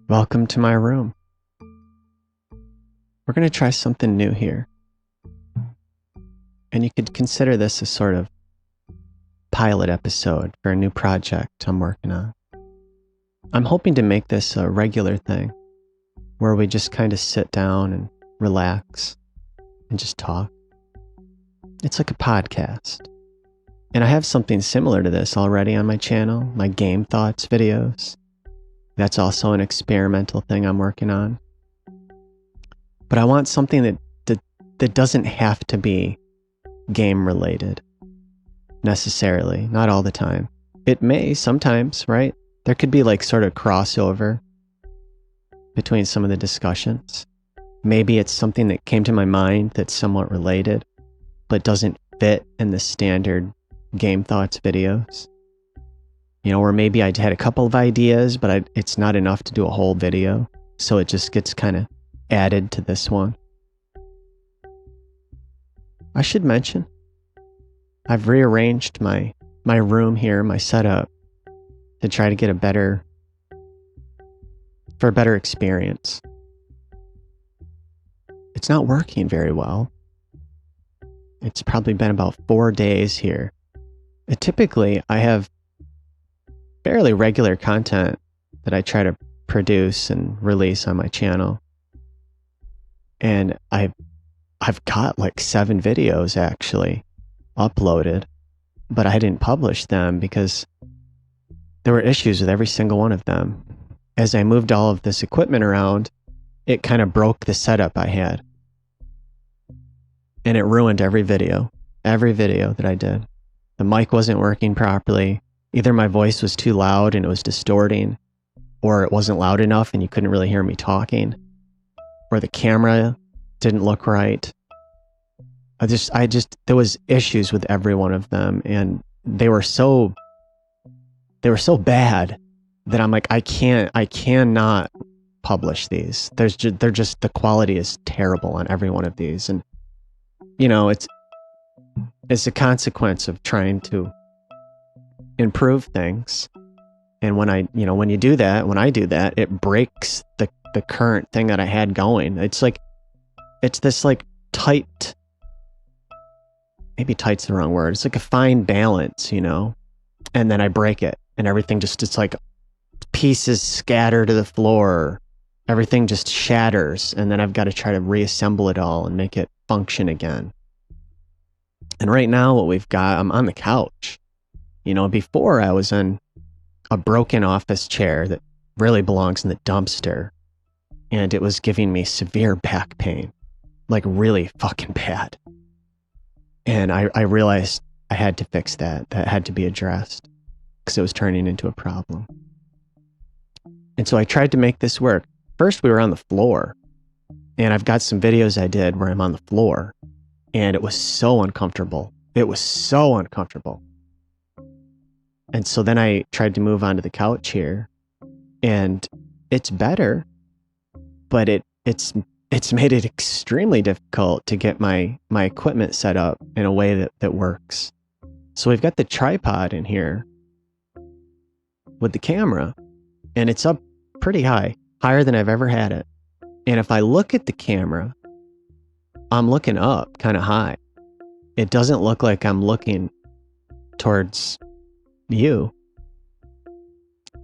Welcome to my room. We're going to try something new here. And you could consider this a sort of pilot episode for a new project I'm working on. I'm hoping to make this a regular thing where we just kind of sit down and relax and just talk. It's like a podcast. And I have something similar to this already on my channel, my Game Thoughts videos. That's also an experimental thing I'm working on. But I want something that doesn't have to be game related necessarily, not all the time. It may sometimes, right? There could be like sort of crossover between some of the discussions. Maybe it's something that came to my mind that's somewhat related, but doesn't fit in the standard Game Thoughts videos. You know, or maybe I had a couple of ideas, but it's not enough to do a whole video. So it just gets kind of added to this one. I should mention, I've rearranged my room here, my setup, to try to get a better experience. It's not working very well. It's probably been about 4 days here. Typically, I have fairly regular content that I try to produce and release on my channel. And I've got like 7 videos actually uploaded, but I didn't publish them because there were issues with every single one of them. As I moved all of this equipment around, it kind of broke the setup I had. And it ruined every video that I did. The mic wasn't working properly. Either my voice was too loud and it was distorting, or it wasn't loud enough and you couldn't really hear me talking, or the camera didn't look right. There was issues with every one of them, and they were so bad that I'm like, I cannot publish these. The quality is terrible on every one of these. And you know, it's a consequence of trying to improve things. And when I do that, it breaks the current thing that I had going. It's this like tight, maybe tight's the wrong word. It's like a fine balance, you know, and then I break it and everything it's like pieces scatter to the floor. Everything just shatters, and then I've got to try to reassemble it all and make it function again. And right now what we've got, I'm on the couch. You know, before I was in a broken office chair that really belongs in the dumpster, and it was giving me severe back pain, like really fucking bad. And I realized I had to fix that. That had to be addressed because it was turning into a problem. And so I tried to make this work. First, we were on the floor, and I've got some videos I did where I'm on the floor, and it was so uncomfortable. It was so uncomfortable. And so then I tried to move onto the couch here, and it's better, but it's made it extremely difficult to get my equipment set up in a way that works. So we've got the tripod in here with the camera, and it's up pretty high, higher than I've ever had it. And if I look at the camera, I'm looking up kind of high. It doesn't look like I'm looking towards you.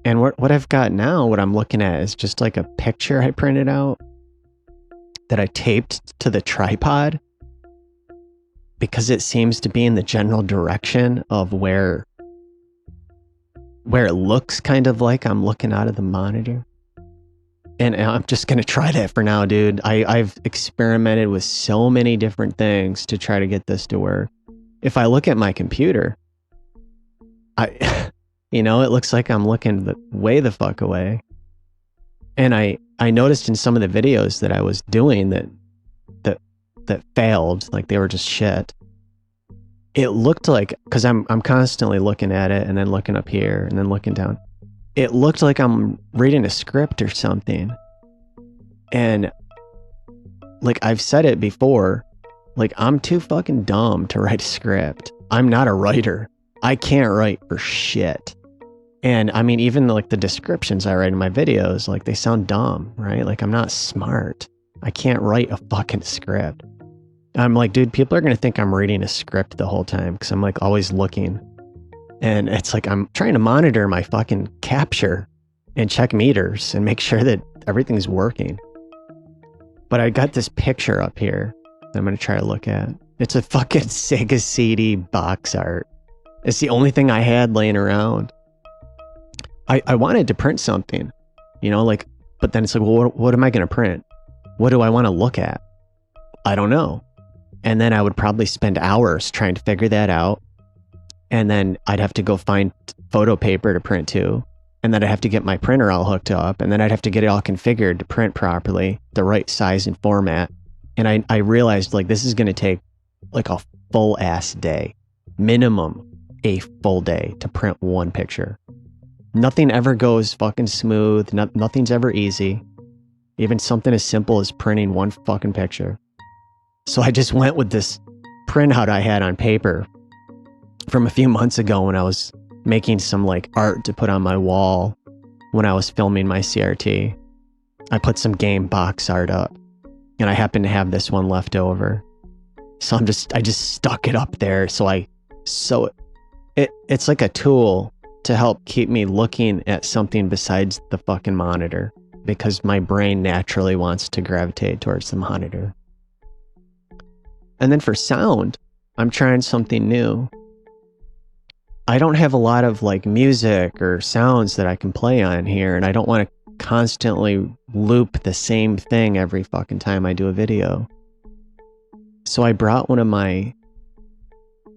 And what I've got now, what I'm looking at is just like a picture I printed out that I taped to the tripod because it seems to be in the general direction of where it looks kind of like I'm looking out of the monitor. And I'm just going to try that for now, dude. I've experimented with so many different things to try to get this to work. If I look at my computer, you know, it looks like I'm looking way the fuck away. And I noticed in some of the videos that I was doing that failed, like they were just shit. It looked like, because I'm constantly looking at it and then looking up here and then looking down. It looked like I'm reading a script or something. And like I've said it before, like I'm too fucking dumb to write a script. I'm not a writer. I can't write for shit. And I mean, even like the descriptions I write in my videos, like they sound dumb, right? Like I'm not smart. I can't write a fucking script. I'm like, dude, people are going to think I'm reading a script the whole time because I'm like always looking. And it's like I'm trying to monitor my fucking capture and check meters and make sure that everything's working. But I got this picture up here that I'm going to try to look at. It's a fucking Sega CD box art. It's the only thing I had laying around. I wanted to print something, you know, like, but then it's like, well, what am I going to print? What do I want to look at? I don't know. And then I would probably spend hours trying to figure that out. And then I'd have to go find photo paper to print to. And then I'd have to get my printer all hooked up. And then I'd have to get it all configured to print properly, the right size and format. And I realized like this is going to take like a full ass day, minimum a full day to print one picture. Nothing ever goes fucking smooth. Nothing's ever easy. Even something as simple as printing one fucking picture. So I just went with this printout I had on paper from a few months ago when I was making some like art to put on my wall when I was filming my CRT. I put some game box art up and I happened to have this one left over. So I just stuck it up there. It's like a tool to help keep me looking at something besides the fucking monitor because my brain naturally wants to gravitate towards the monitor. And then for sound, I'm trying something new. I don't have a lot of like music or sounds that I can play on here, and I don't want to constantly loop the same thing every fucking time I do a video. So I brought one of my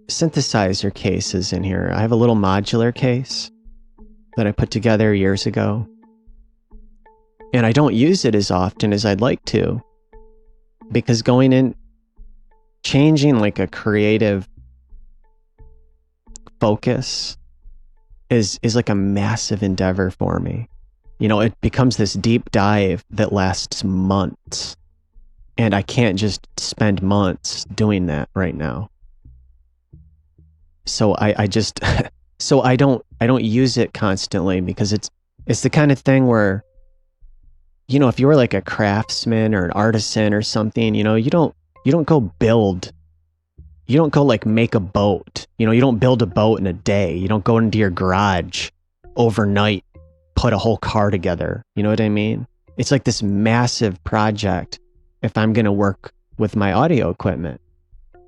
synthesizer cases in here. I have a little modular case that I put together years ago. And I don't use it as often as I'd like to, because changing like a creative focus is like a massive endeavor for me. You know, it becomes this deep dive that lasts months. And I can't just spend months doing that right now. So I just so I don't use it constantly because it's the kind of thing where, you know, if you were like a craftsman or an artisan or something, you know, you don't go like make a boat. You know, you don't build a boat in a day. You don't go into your garage overnight, put a whole car together. You know what I mean? It's like this massive project. If I'm going to work with my audio equipment,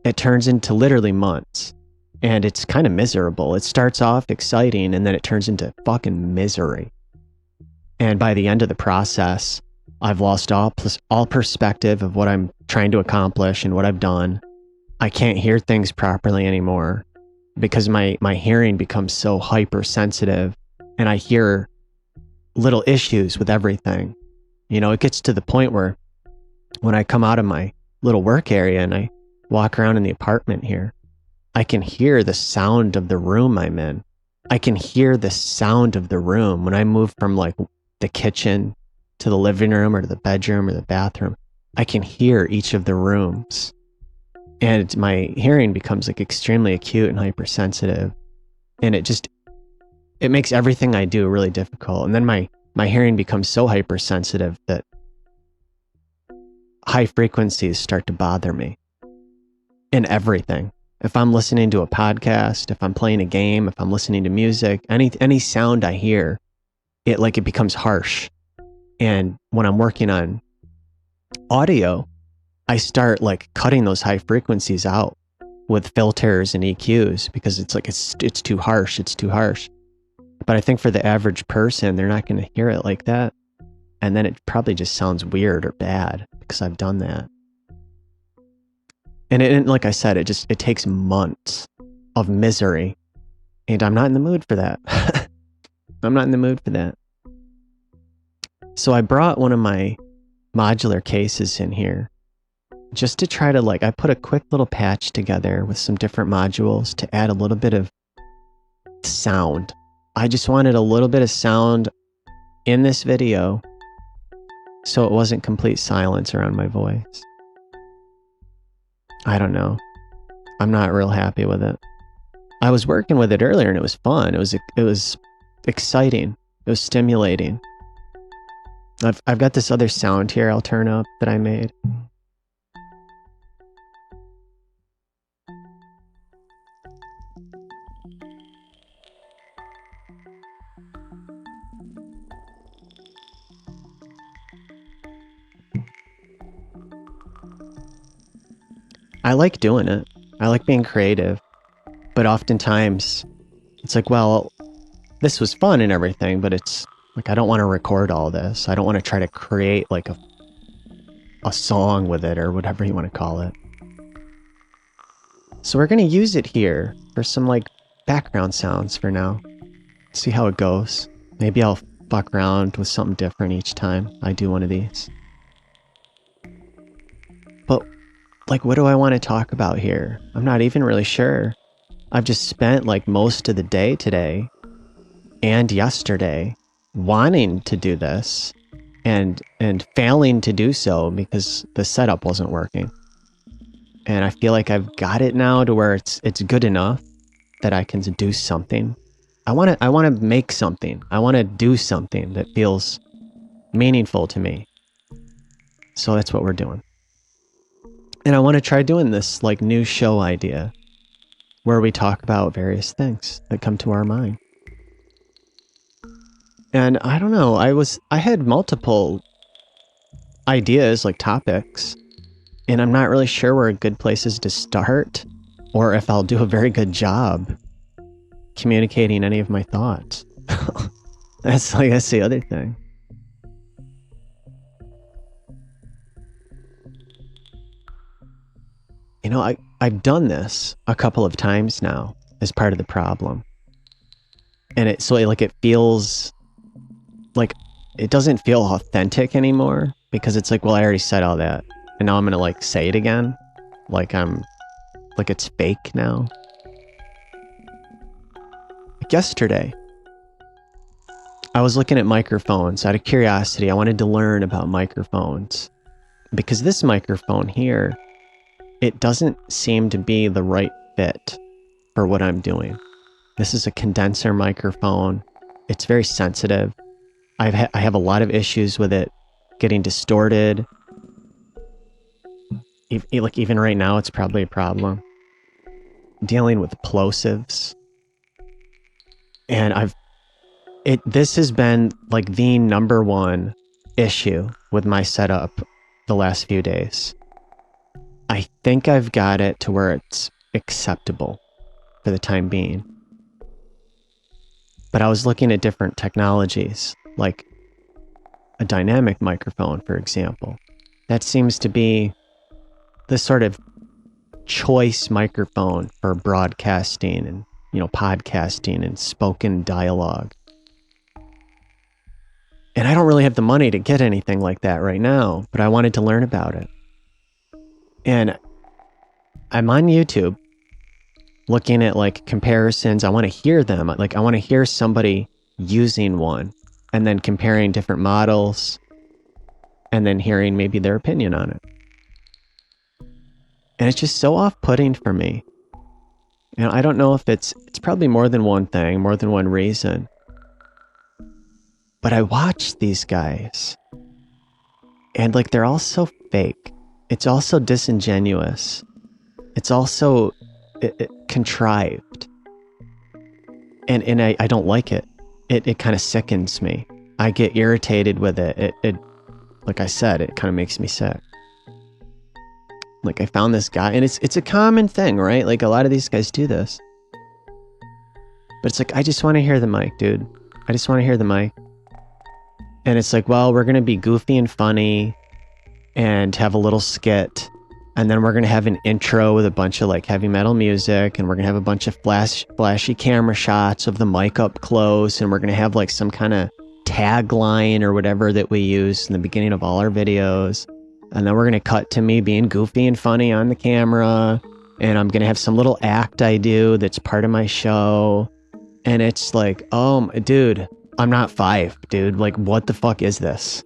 it turns into literally months. And it's kind of miserable. It starts off exciting and then it turns into fucking misery. And by the end of the process, I've lost all perspective of what I'm trying to accomplish and what I've done. I can't hear things properly anymore because my hearing becomes so hypersensitive and I hear little issues with everything. You know, it gets to the point where when I come out of my little work area and I walk around in the apartment here, I can hear the sound of the room I'm in. I can hear the sound of the room when I move from like the kitchen to the living room or to the bedroom or the bathroom. I can hear each of the rooms. And my hearing becomes like extremely acute and hypersensitive. And it makes everything I do really difficult. And then my hearing becomes so hypersensitive that high frequencies start to bother me in everything. If I'm listening to a podcast, if I'm playing a game, if I'm listening to music, any sound I hear, it becomes harsh. And when I'm working on audio, I start like cutting those high frequencies out with filters and EQs because it's like it's too harsh, it's too harsh. But I think for the average person, they're not going to hear it like that. And then it probably just sounds weird or bad because I've done that. And like I said, it takes months of misery. And I'm not in the mood for that. I'm not in the mood for that. So I brought one of my modular cases in here just to try to I put a quick little patch together with some different modules to add a little bit of sound. I just wanted a little bit of sound in this video so it wasn't complete silence around my voice. I don't know. I'm not real happy with it. I was working with it earlier and it was fun. It was exciting. It was stimulating. I've got this other sound here I'll turn up that I made. I like doing it. I like being creative. But oftentimes, it's like, well, this was fun and everything, but it's like, I don't want to record all this. I don't want to try to create like a song with it or whatever you want to call it. So we're going to use it here for some like background sounds for now. See how it goes. Maybe I'll fuck around with something different each time I do one of these. But like, what do I want to talk about here? I'm not even really sure. I've just spent like most of the day today and yesterday wanting to do this and failing to do so because the setup wasn't working. And I feel like I've got it now to where it's good enough that I can do something. I want to make something. I want to do something that feels meaningful to me. So that's what we're doing. And I want to try doing this like new show idea where we talk about various things that come to our mind. And I don't know, I had multiple ideas, like topics, and I'm not really sure where a good place is to start or if I'll do a very good job communicating any of my thoughts. That's the other thing. You know, I've done this a couple of times now as part of the problem. And it feels like it doesn't feel authentic anymore because it's like, well, I already said all that. And now I'm going to like say it again. Like it's fake now. Like yesterday, I was looking at microphones out of curiosity. I wanted to learn about microphones because this microphone here, it doesn't seem to be the right fit for what I'm doing. This is a condenser microphone. It's very sensitive. I have a lot of issues with it getting distorted. Even right now, it's probably a problem. Dealing with plosives. And this has been like the number one issue with my setup the last few days. I think I've got it to where it's acceptable for the time being. But I was looking at different technologies, like a dynamic microphone, for example. That seems to be the sort of choice microphone for broadcasting and, podcasting and spoken dialogue. And I don't really have the money to get anything like that right now, but I wanted to learn about it. And I'm on YouTube looking at like comparisons. I want to hear them. Like I want to hear somebody using one and then comparing different models and then hearing maybe their opinion on it. And it's just so off-putting for me. And I don't know if it's probably more than one thing, more than one reason. But I watch these guys and like they're all so fake. It's also disingenuous. It's also contrived. And I don't like it. It kind of sickens me. I get irritated with it. It like I said, it kind of makes me sick. Like I found this guy, and it's a common thing, right? Like a lot of these guys do this. But it's like, I just want to hear the mic, dude. I just want to hear the mic. And it's like, well, we're going to be goofy and funny and have a little skit. And then we're going to have an intro with a bunch of like heavy metal music. And we're going to have a bunch of flashy camera shots of the mic up close. And we're going to have like some kind of tagline or whatever that we use in the beginning of all our videos. And then we're going to cut to me being goofy and funny on the camera. And I'm going to have some little act I do that's part of my show. And it's like, oh, dude, I'm not 5, dude. Like, what the fuck is this?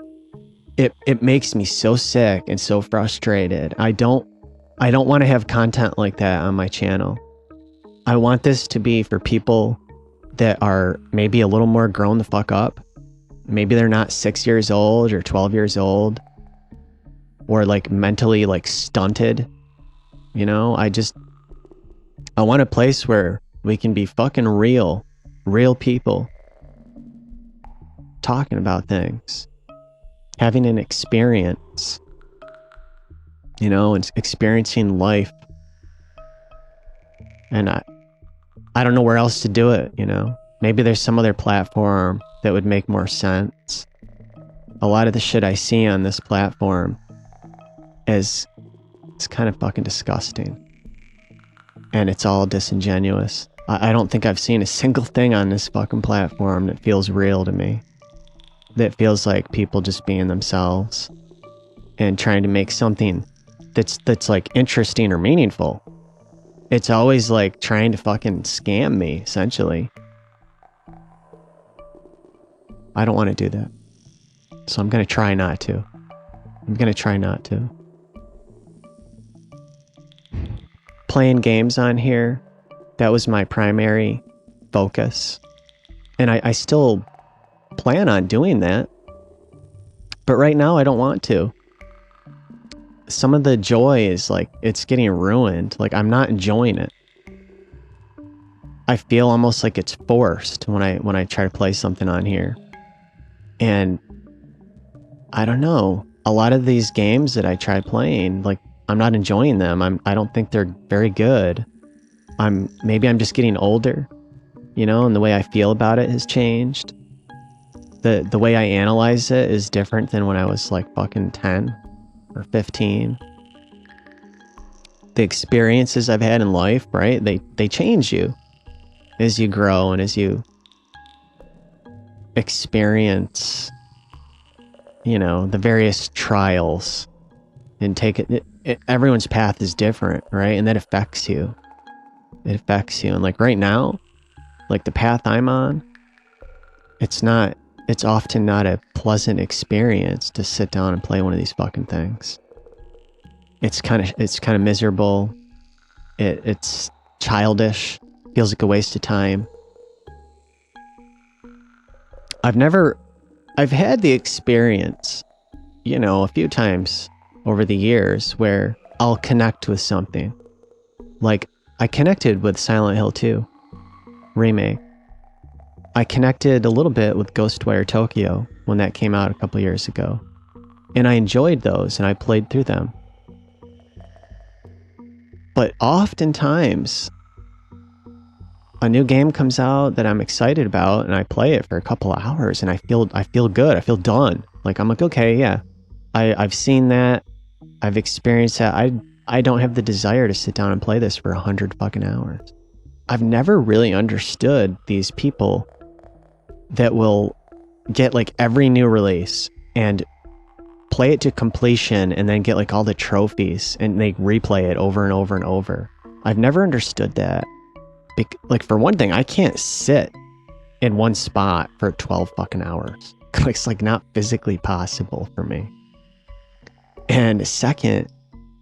It makes me so sick and so frustrated. I don't want to have content like that on my channel. I want this to be for people that are maybe a little more grown the fuck up. Maybe they're not 6 years old or 12 years old or like mentally like stunted. You know, I want a place where we can be fucking real people talking about things, having an experience, you know, and experiencing life. And I don't know where else to do it, you know. Maybe there's some other platform that would make more sense. A lot of the shit I see on this platform it's kind of fucking disgusting. And it's all disingenuous. I don't think I've seen a single thing on this fucking platform that feels real to me. That feels like people just being themselves and trying to make something that's like interesting or meaningful. It's always like trying to fucking scam me, essentially. I don't want to do that. So I'm going to try not to. Playing games on here, that was my primary focus. And I still plan on doing that. But right now I don't want to. Some of the joy is like, it's getting ruined. Like, I'm not enjoying it. I feel almost like it's forced when I try to play something on here. And I don't know. A lot of these games that I try playing, like, I'm not enjoying them. I don't think they're very good. Maybe I'm just getting older, you know, and the way I feel about it has changed. The way I analyze it is different than when I was like fucking 10 or 15. The experiences I've had in life, right? They change you as you grow and as you experience, you know, the various trials and take it. Everyone's path is different, right? And that affects you. It affects you. And like right now, like the path I'm on, it's often not a pleasant experience to sit down and play one of these fucking things. It's kind of miserable. It's childish. Feels like a waste of time. I've had the experience, you know, a few times over the years where I'll connect with something. Like, I connected with Silent Hill 2 remake. I connected a little bit with Ghostwire Tokyo when that came out a couple years ago. And I enjoyed those and I played through them. But oftentimes, a new game comes out that I'm excited about and I play it for a couple of hours and I feel good. I feel done. Like, I'm like, okay, yeah, I've seen that. I've experienced that. I don't have the desire to sit down and play this for 100 fucking hours. I've never really understood these people that will get like every new release and play it to completion and then get like all the trophies and they replay it over and over and over. I've never understood that. Like, for one thing, I can't sit in one spot for 12 fucking hours. It's like not physically possible for me. And second,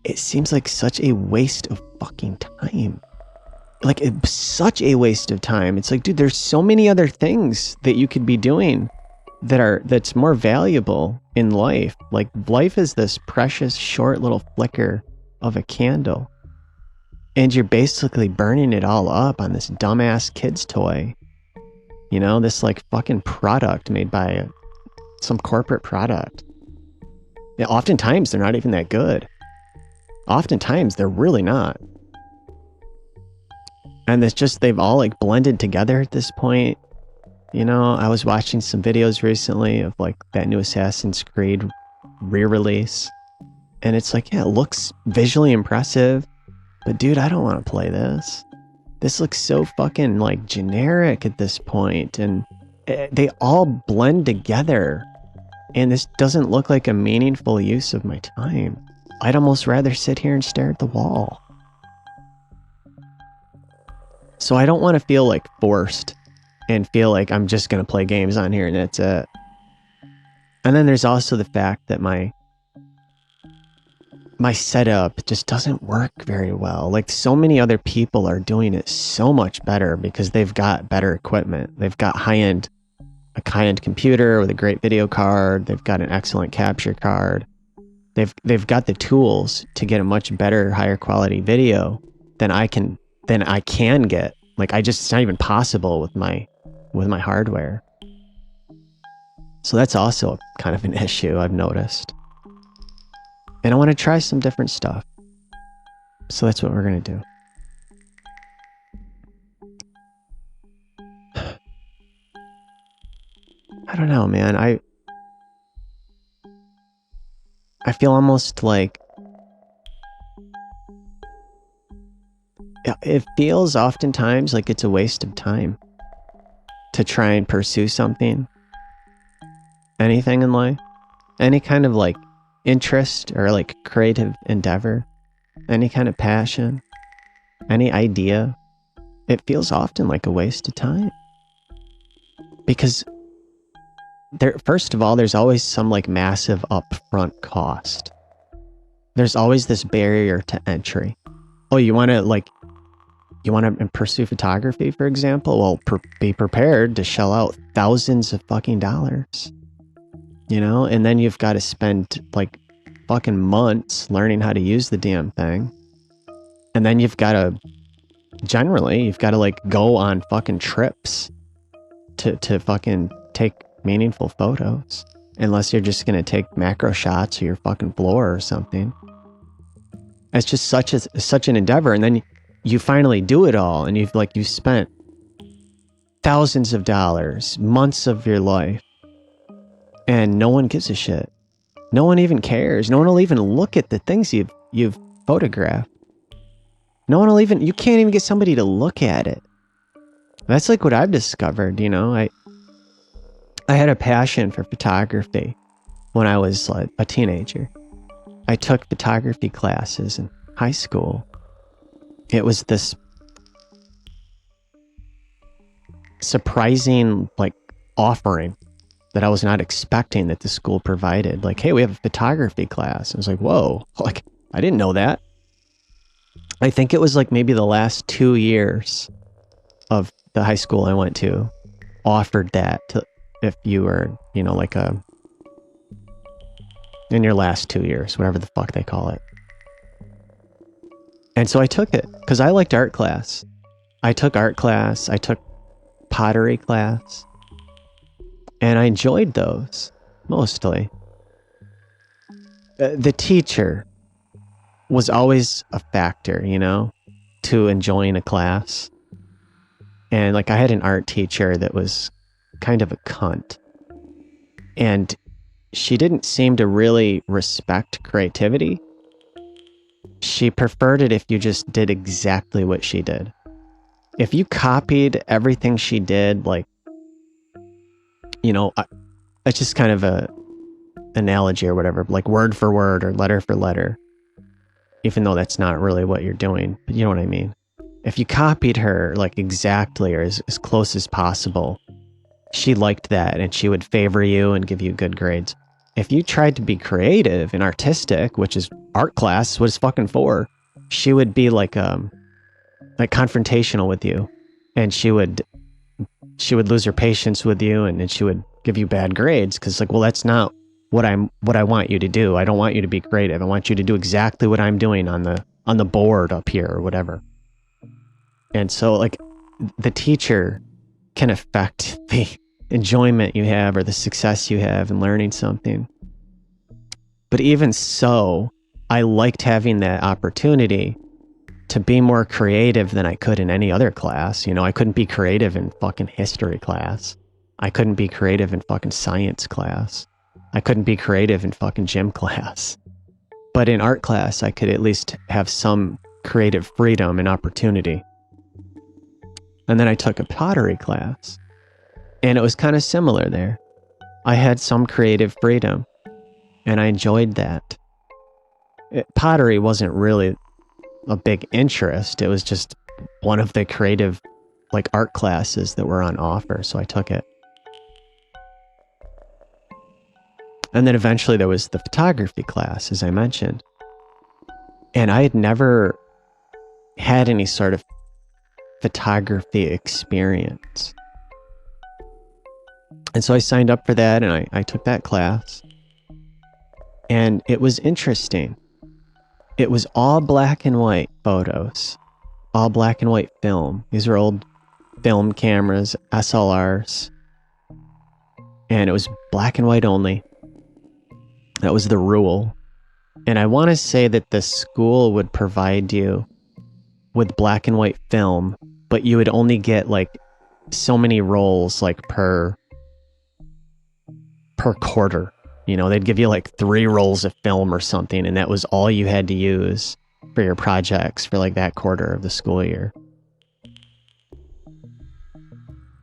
it seems like such a waste of fucking time. Like, it's such a waste of time. It's like, dude, there's so many other things that you could be doing that's more valuable in life. Like, life is this precious short little flicker of a candle. And you're basically burning it all up on this dumbass kid's toy. You know, this like fucking product made by some corporate product. Yeah, oftentimes they're not even that good. Oftentimes they're really not. And it's just, they've all like blended together at this point. You know, I was watching some videos recently of like that new Assassin's Creed re-release. And it's like, yeah, it looks visually impressive. But dude, I don't want to play this. This looks so fucking like generic at this point. And they all blend together. And this doesn't look like a meaningful use of my time. I'd almost rather sit here and stare at the wall. So I don't want to feel like forced and feel like I'm just going to play games on here and that's it. And then there's also the fact that my my setup just doesn't work very well. Like so many other people are doing it so much better because they've got better equipment. They've got a high-end computer with a great video card. They've got an excellent capture card. They've got the tools to get a much better, higher quality video than I can get. Like it's not even possible with my hardware. So that's also kind of an issue I've noticed. And I want to try some different stuff. So that's what we're going to do. I don't know, man. I feel almost like it feels oftentimes like it's a waste of time to try and pursue something, anything in life, any kind of like interest or like creative endeavor, any kind of passion, any idea. It feels often like a waste of time because first of all, there's always some like massive upfront cost. There's always this barrier to entry. Oh, you want to pursue photography, for example? Well, be prepared to shell out thousands of fucking dollars, and then you've got to spend like fucking months learning how to use the damn thing. And then you've got to like go on fucking trips to fucking take meaningful photos, unless you're just going to take macro shots of your fucking floor or something. It's just such an endeavor. And then you finally do it all, and you've spent thousands of dollars, months of your life, and no one gives a shit. No one even cares. No one will even look at the things you've photographed. No one will you can't even get somebody to look at it. That's like what I've discovered, I had a passion for photography when I was like a teenager. I took photography classes in high school. It was this surprising like offering that I was not expecting that the school provided. Like, hey, we have a photography class. I was like, whoa, like I didn't know that. I think it was like maybe the last 2 years of the high school I went to offered that to, if you were, like in your last 2 years, whatever the fuck they call it. And so I took it because I liked art class. I took art class. I took pottery class. And I enjoyed those, mostly. The teacher was always a factor, to enjoying a class. And like I had an art teacher that was kind of a cunt. And she didn't seem to really respect creativity. She preferred it if you just did exactly what she did. If you copied everything she did, like, it's just kind of a analogy or whatever, like word for word or letter for letter, even though that's not really what you're doing, but you know what I mean? If you copied her like exactly or as close as possible, she liked that and she would favor you and give you good grades. If you tried to be creative and artistic, which is art class, what it's fucking for, she would be like confrontational with you, and she would lose her patience with you, and then she would give you bad grades because like, well, that's not what I want you to do. I don't want you to be creative. I want you to do exactly what I'm doing on the board up here or whatever. And so like the teacher can affect the enjoyment you have or the success you have in learning something. But even so, I liked having that opportunity to be more creative than I could in any other class. I couldn't be creative in fucking history class. I couldn't be creative in fucking science class. I couldn't be creative in fucking gym class. But in art class, I could at least have some creative freedom and opportunity. And then I took a pottery class. And it was kind of similar there. I had some creative freedom. And I enjoyed that. Pottery wasn't really a big interest. It was just one of the creative like art classes that were on offer. So I took it. And then eventually there was the photography class, as I mentioned. And I had never had any sort of photography experience. And so I signed up for that, and I took that class. And it was interesting. It was all black and white photos, all black and white film. These are old film cameras, SLRs. And it was black and white only. That was the rule. And I want to say that the school would provide you with black and white film, but you would only get like so many rolls like per quarter. You know, they'd give you like 3 rolls of film or something, and that was all you had to use for your projects for like that quarter of the school year.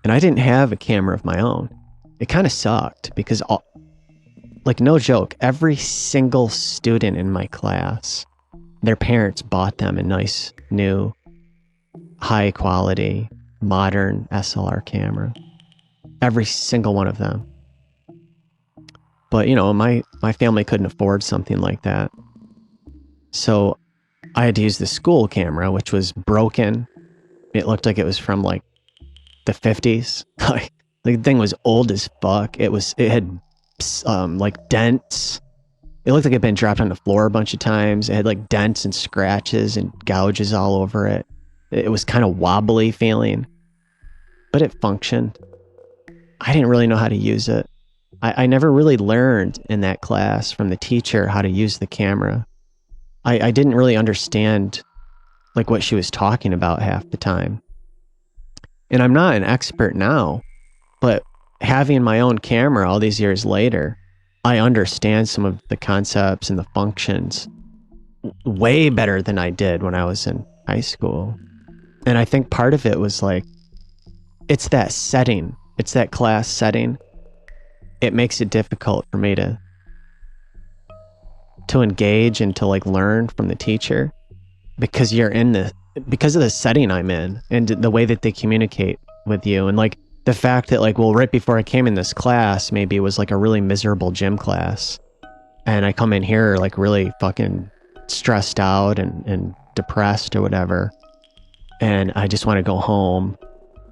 And I didn't have a camera of my own. It kind of sucked because, like, no joke, every single student in my class, their parents bought them a nice, new, high quality, modern SLR camera. Every single one of them. But, you know, my family couldn't afford something like that. So I had to use the school camera, which was broken. It looked like it was from like the 50s. Like the thing was old as fuck. It had like dents. It looked like it had been dropped on the floor a bunch of times. It had like dents and scratches and gouges all over it. It was kind of wobbly feeling, but it functioned. I didn't really know how to use it. I never really learned in that class from the teacher how to use the camera. I didn't really understand like what she was talking about half the time. And I'm not an expert now, but having my own camera all these years later, I understand some of the concepts and the functions way better than I did when I was in high school. And I think part of it was like, it's that setting. It's that class setting. It makes it difficult for me to engage and to like learn from the teacher because because of the setting I'm in and the way that they communicate with you. And like the fact that like, well, right before I came in this class, maybe it was like a really miserable gym class. And I come in here like really fucking stressed out and depressed or whatever. And I just want to go home,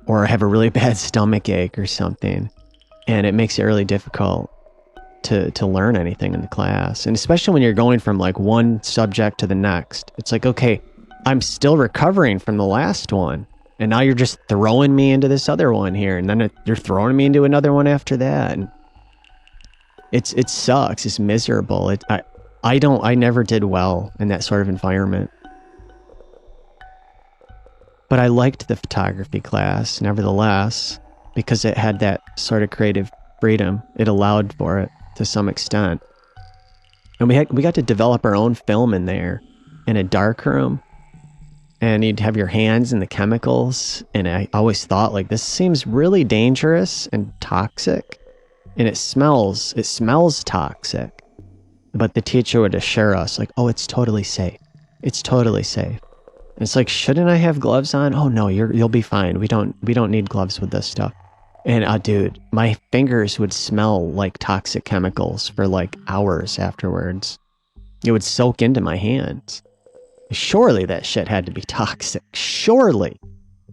or I have a really bad stomach ache or something. And it makes it really difficult to learn anything in the class. And especially when you're going from like one subject to the next. It's like, okay, I'm still recovering from the last one. And now you're just throwing me into this other one here. And then you're throwing me into another one after that. And it sucks. It's miserable. I never did well in that sort of environment. But I liked the photography class, nevertheless, because it had that sort of creative freedom. It allowed for it to some extent. And we got to develop our own film in there in a dark room. And you'd have your hands in the chemicals. And I always thought like, this seems really dangerous and toxic. And it smells toxic. But the teacher would assure us like, oh, it's totally safe. It's totally safe. And it's like, shouldn't I have gloves on? Oh no, you'll be fine. We don't need gloves with this stuff. And dude, my fingers would smell like toxic chemicals for like hours afterwards. It would soak into my hands. Surely that shit had to be toxic. Surely.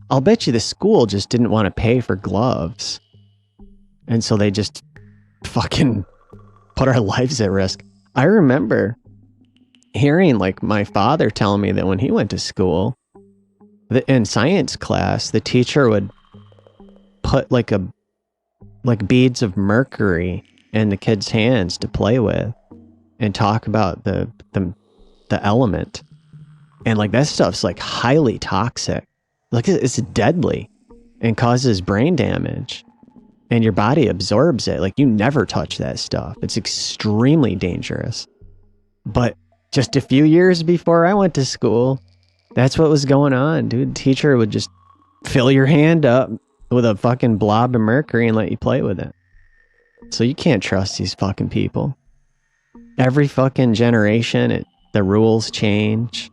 I'll bet you the school just didn't want to pay for gloves. And so they just fucking put our lives at risk. I remember hearing like my father telling me that when he went to school, in science class, the teacher would put like beads of mercury in the kids' hands to play with and talk about the element. And like that stuff's like highly toxic. Like it's deadly and causes brain damage. And your body absorbs it. Like you never touch that stuff. It's extremely dangerous. But just a few years before I went to school, that's what was going on, dude. Teacher would just fill your hand up with a fucking blob of mercury and let you play with it. So you can't trust these fucking people. Every fucking generation, the rules change.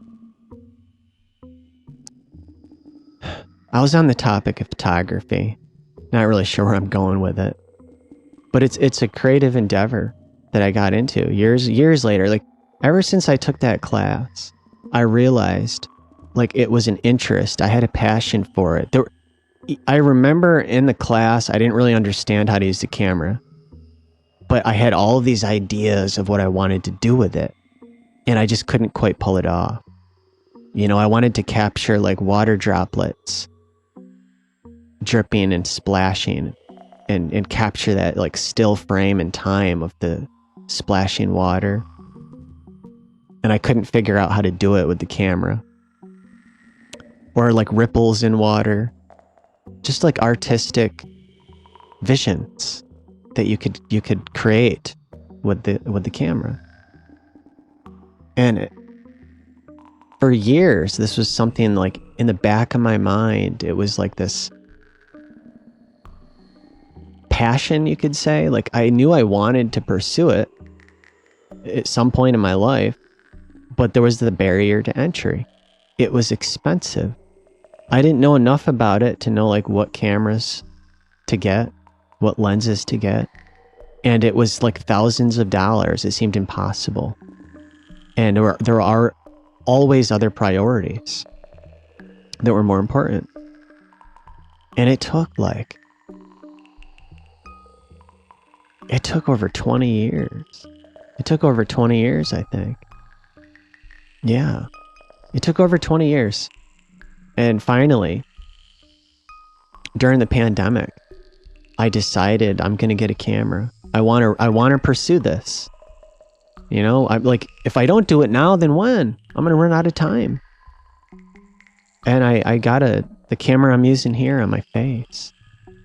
I was on the topic of photography. Not really sure where I'm going with it. But it's a creative endeavor that I got into years later. Like ever since I took that class, I realized like it was an interest. I had a passion for it. I remember in the class, I didn't really understand how to use the camera, but I had all of these ideas of what I wanted to do with it, and I just couldn't quite pull it off. You know, I wanted to capture like water droplets dripping and splashing and capture that like still frame and time of the splashing water. And I couldn't figure out how to do it with the camera. Or like ripples in water. Just like artistic visions that you could create with the camera. And for years, this was something like in the back of my mind. It was like this passion, you could say. Like I knew I wanted to pursue it at some point in my life, but there was the barrier to entry. It was expensive. I didn't know enough about it to know like what cameras to get, what lenses to get. And it was like thousands of dollars. It seemed impossible. And there are always other priorities that were more important. And it took over 20 years. It took over 20 years, I think. Yeah. It took over 20 years. And finally, during the pandemic, I decided I'm going to get a camera. I want to pursue this. You know, I'm like, if I don't do it now, then when? I'm going to run out of time. And I got the camera I'm using here on my face.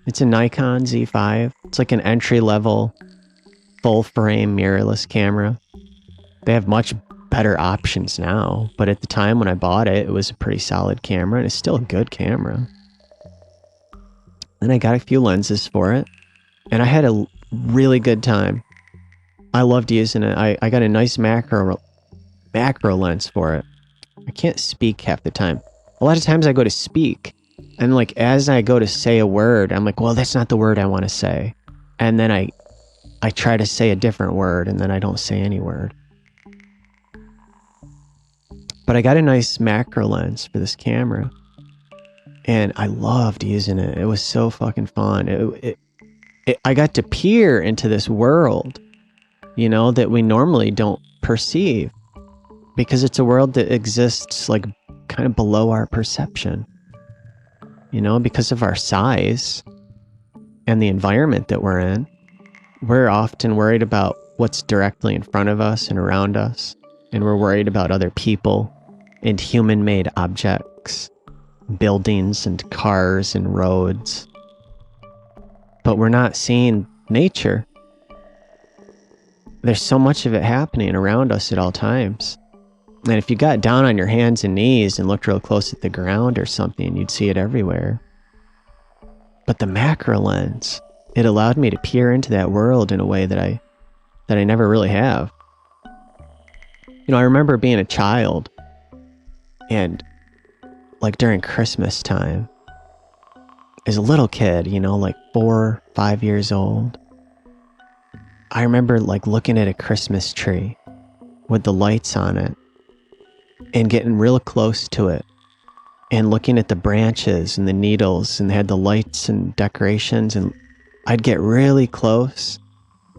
It's a Nikon Z5. It's like an entry-level, full-frame, mirrorless camera. They have much better options now, but at the time when I bought it, it was a pretty solid camera, and it's still a good camera. Then I got a few lenses for it, and I had a really good time. I loved using it. I got a nice macro lens for it. I can't speak half the time. A lot of times I go to speak, and like as I go to say a word, I'm like, well, that's not the word I want to say. And then I try to say a different word, and then I don't say any word. But I got a nice macro lens for this camera, and I loved using it. It was so fucking fun. I got to peer into this world, you know, that we normally don't perceive, because it's a world that exists like kind of below our perception, you know, because of our size and the environment that we're in. We're often worried about what's directly in front of us and around us, and we're worried about other people and human-made objects, buildings and cars and roads. But we're not seeing nature. There's so much of it happening around us at all times. And if you got down on your hands and knees and looked real close at the ground or something, you'd see it everywhere. But the macro lens, it allowed me to peer into that world in a way that I never really have. You know, I remember being a child, and like during Christmas time, as a little kid, you know, like 4, 5 years old, I remember like looking at a Christmas tree with the lights on it and getting real close to it and looking at the branches and the needles, and they had the lights and decorations, and I'd get really close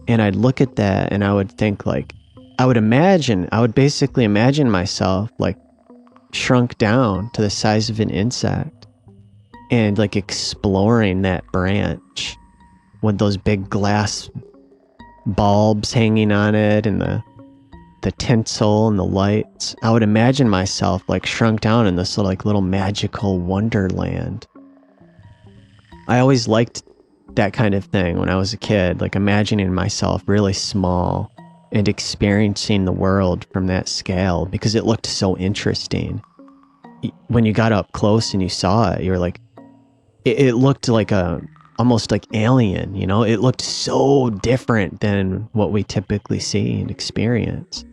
and I'd look at that and I would think like, I would basically imagine myself like shrunk down to the size of an insect and like exploring that branch with those big glass bulbs hanging on it and the tinsel and the lights. I would imagine myself like shrunk down in this little magical wonderland. I always liked that kind of thing when I was a kid, like imagining myself really small and experiencing the world from that scale, because it looked so interesting. When you got up close and you saw it, you were like, it looked like almost like alien, you know? It looked so different than what we typically see and experience.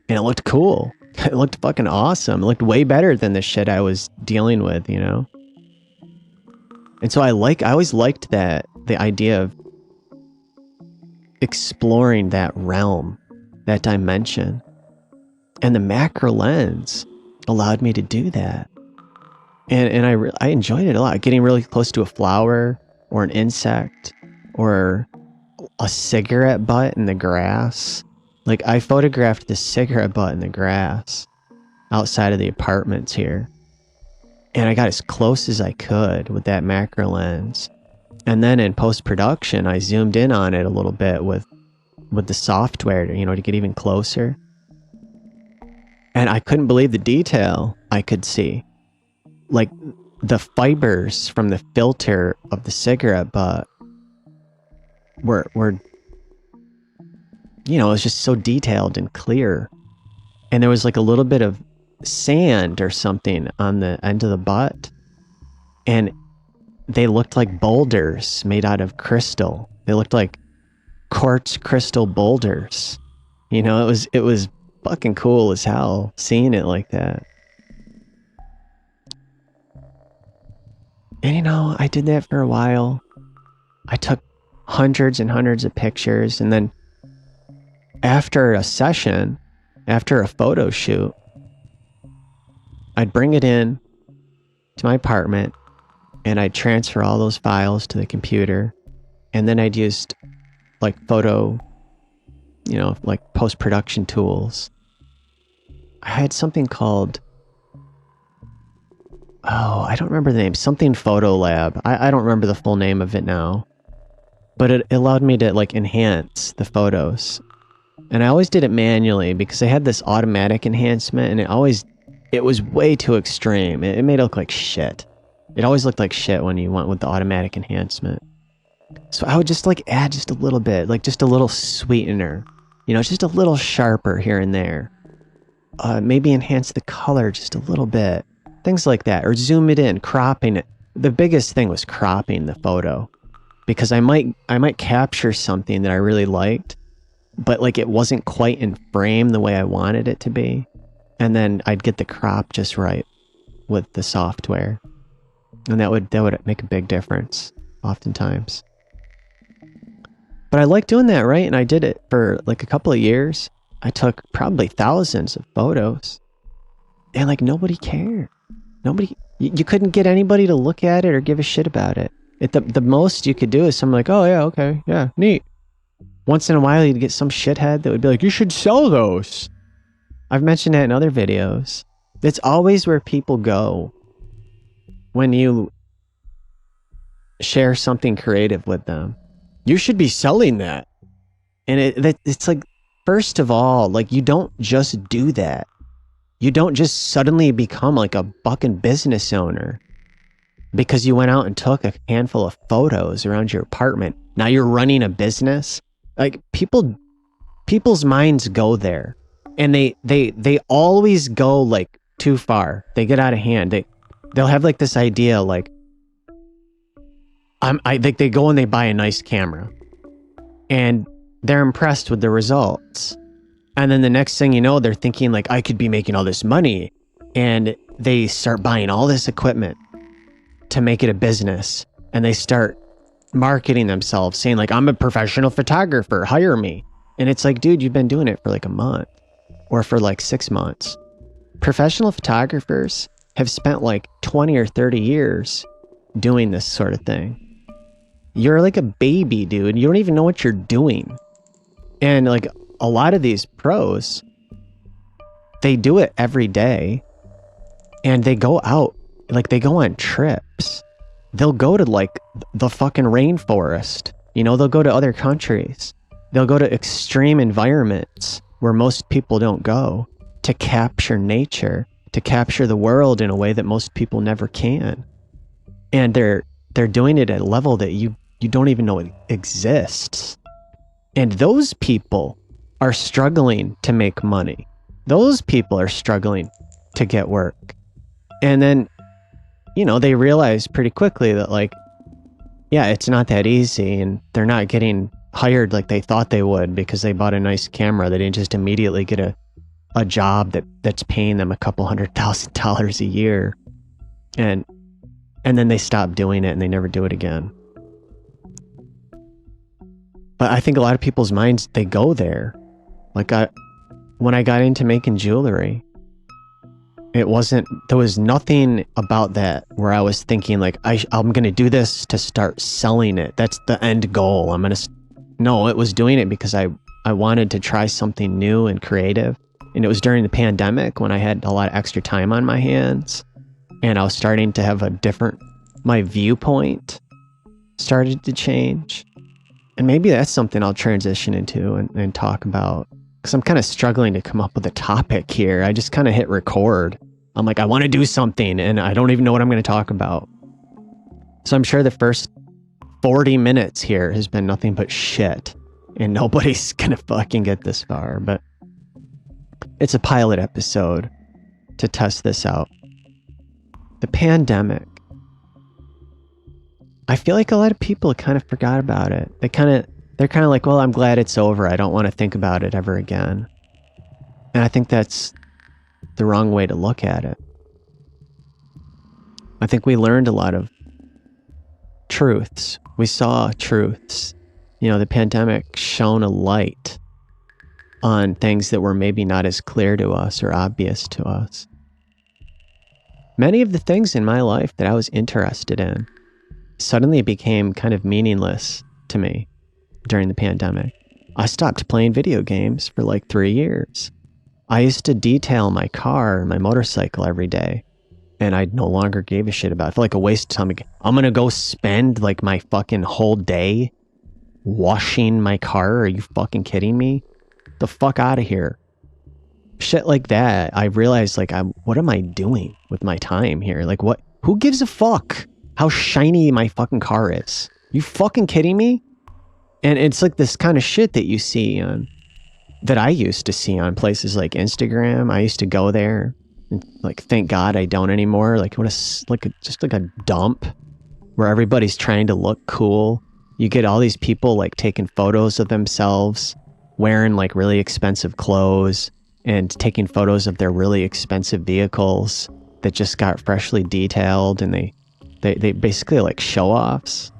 And it looked cool. It looked fucking awesome. It looked way better than the shit I was dealing with, you know? And so I always liked the idea of exploring that realm, that dimension. And the macro lens allowed me to do that. And I enjoyed it a lot. Getting really close to a flower or an insect or a cigarette butt in the grass. Like, I photographed the cigarette butt in the grass outside of the apartments here. And I got as close as I could with that macro lens. And then in post-production, I zoomed in on it a little bit with the software, to get even closer. And I couldn't believe the detail I could see. Like, the fibers from the filter of the cigarette butt were it was just so detailed and clear. And there was like a little bit of sand or something on the end of the butt. And they looked like boulders made out of crystal. They looked like quartz crystal boulders. It was fucking cool as hell seeing it like that. And I did that for a while. I took hundreds and hundreds of pictures, and then after a session, after a photo shoot, I'd bring it in to my apartment and I'd transfer all those files to the computer, and then I'd use like like post-production tools. I had something called, I don't remember the name, something Photo Lab. I don't remember the full name of it now, but it allowed me to like enhance the photos. And I always did it manually because I had this automatic enhancement, and it was way too extreme. It made it look like shit. It always looked like shit when you went with the automatic enhancement. So I would just like add just a little bit, like just a little sweetener, just a little sharper here and there. Maybe enhance the color just a little bit. Things like that. Or zoom it in, cropping it. The biggest thing was cropping the photo, because I might capture something that I really liked, but like it wasn't quite in frame the way I wanted it to be. And then I'd get the crop just right with the software. And that would make a big difference oftentimes. But I like doing that, right? And I did it for like a couple of years. I took probably thousands of photos, and like nobody cared. You couldn't get anybody to look at it or give a shit about it. The most you could do is someone like, oh yeah, okay, yeah, neat. Once in a while you'd get some shithead that would be like, you should sell those. I've mentioned that in other videos. It's always where people go when you share something creative with them. You should be selling that. And it's like, first of all, like, you don't just do that. You don't just suddenly become like a fucking business owner because you went out and took a handful of photos around your apartment. Now you're running a business. Like, people's minds go there, and they always go like too far. They get out of hand. They'll have like this idea, like, they go and they buy a nice camera, and they're impressed with the results. And then the next thing you know, they're thinking like, I could be making all this money. And they start buying all this equipment to make it a business. And they start marketing themselves, saying like, I'm a professional photographer, hire me. And it's like, dude, you've been doing it for like a month or for like 6 months. Professional photographers have spent like 20 or 30 years doing this sort of thing. You're like a baby, dude. You don't even know what you're doing. And like, a lot of these pros, they do it every day, and they go out, like they go on trips. They'll go to like the fucking rainforest. They'll go to other countries. They'll go to extreme environments where most people don't go to capture nature, to capture the world in a way that most people never can. And they're doing it at a level that you don't even know it exists. And those people are struggling to make money. Those people are struggling to get work. And then, they realize pretty quickly that like, yeah, it's not that easy, and they're not getting hired like they thought they would because they bought a nice camera. They didn't just immediately get a job that's paying them a couple $100,000 a year. And then they stop doing it and they never do it again. But I think a lot of people's minds, they go there. Like when I got into making jewelry, It wasn't, there was nothing about that where I was thinking like, I'm going to do this to start selling it. That's the end goal. No, it was doing it because I wanted to try something new and creative. And it was during the pandemic when I had a lot of extra time on my hands and I was starting to have my viewpoint started to change. And maybe that's something I'll transition into and talk about. Because I'm kind of struggling to come up with a topic here. I just kind of hit record. I'm like, I want to do something and I don't even know what I'm going to talk about. So I'm sure the first 40 minutes here has been nothing but shit. And nobody's going to fucking get this far. But it's a pilot episode to test this out. The pandemic. I feel like a lot of people kind of forgot about it. They're kind of like, well, I'm glad it's over. I don't want to think about it ever again. And I think that's the wrong way to look at it. I think we learned a lot of truths. We saw truths. You know, the pandemic shone a light on things that were maybe not as clear to us or obvious to us. Many of the things in my life that I was interested in suddenly became kind of meaningless to me during the pandemic. I stopped playing video games for like 3 years. I used to detail my car, my motorcycle every day, and I no longer gave a shit about it. I feel like a waste of time. I'm gonna go spend like my fucking whole day washing my car. Are you fucking kidding me? The fuck out of here. Shit like that. I realized like, what am I doing with my time here? Like what? Who gives a fuck how shiny my fucking car is? You fucking kidding me? And it's like this kind of shit that you see on, that I used to see on places like Instagram. I used to go there and like, thank God I don't anymore. Like just like a dump where everybody's trying to look cool. You get all these people like taking photos of themselves wearing like really expensive clothes and taking photos of their really expensive vehicles that just got freshly detailed, and they basically like show offs.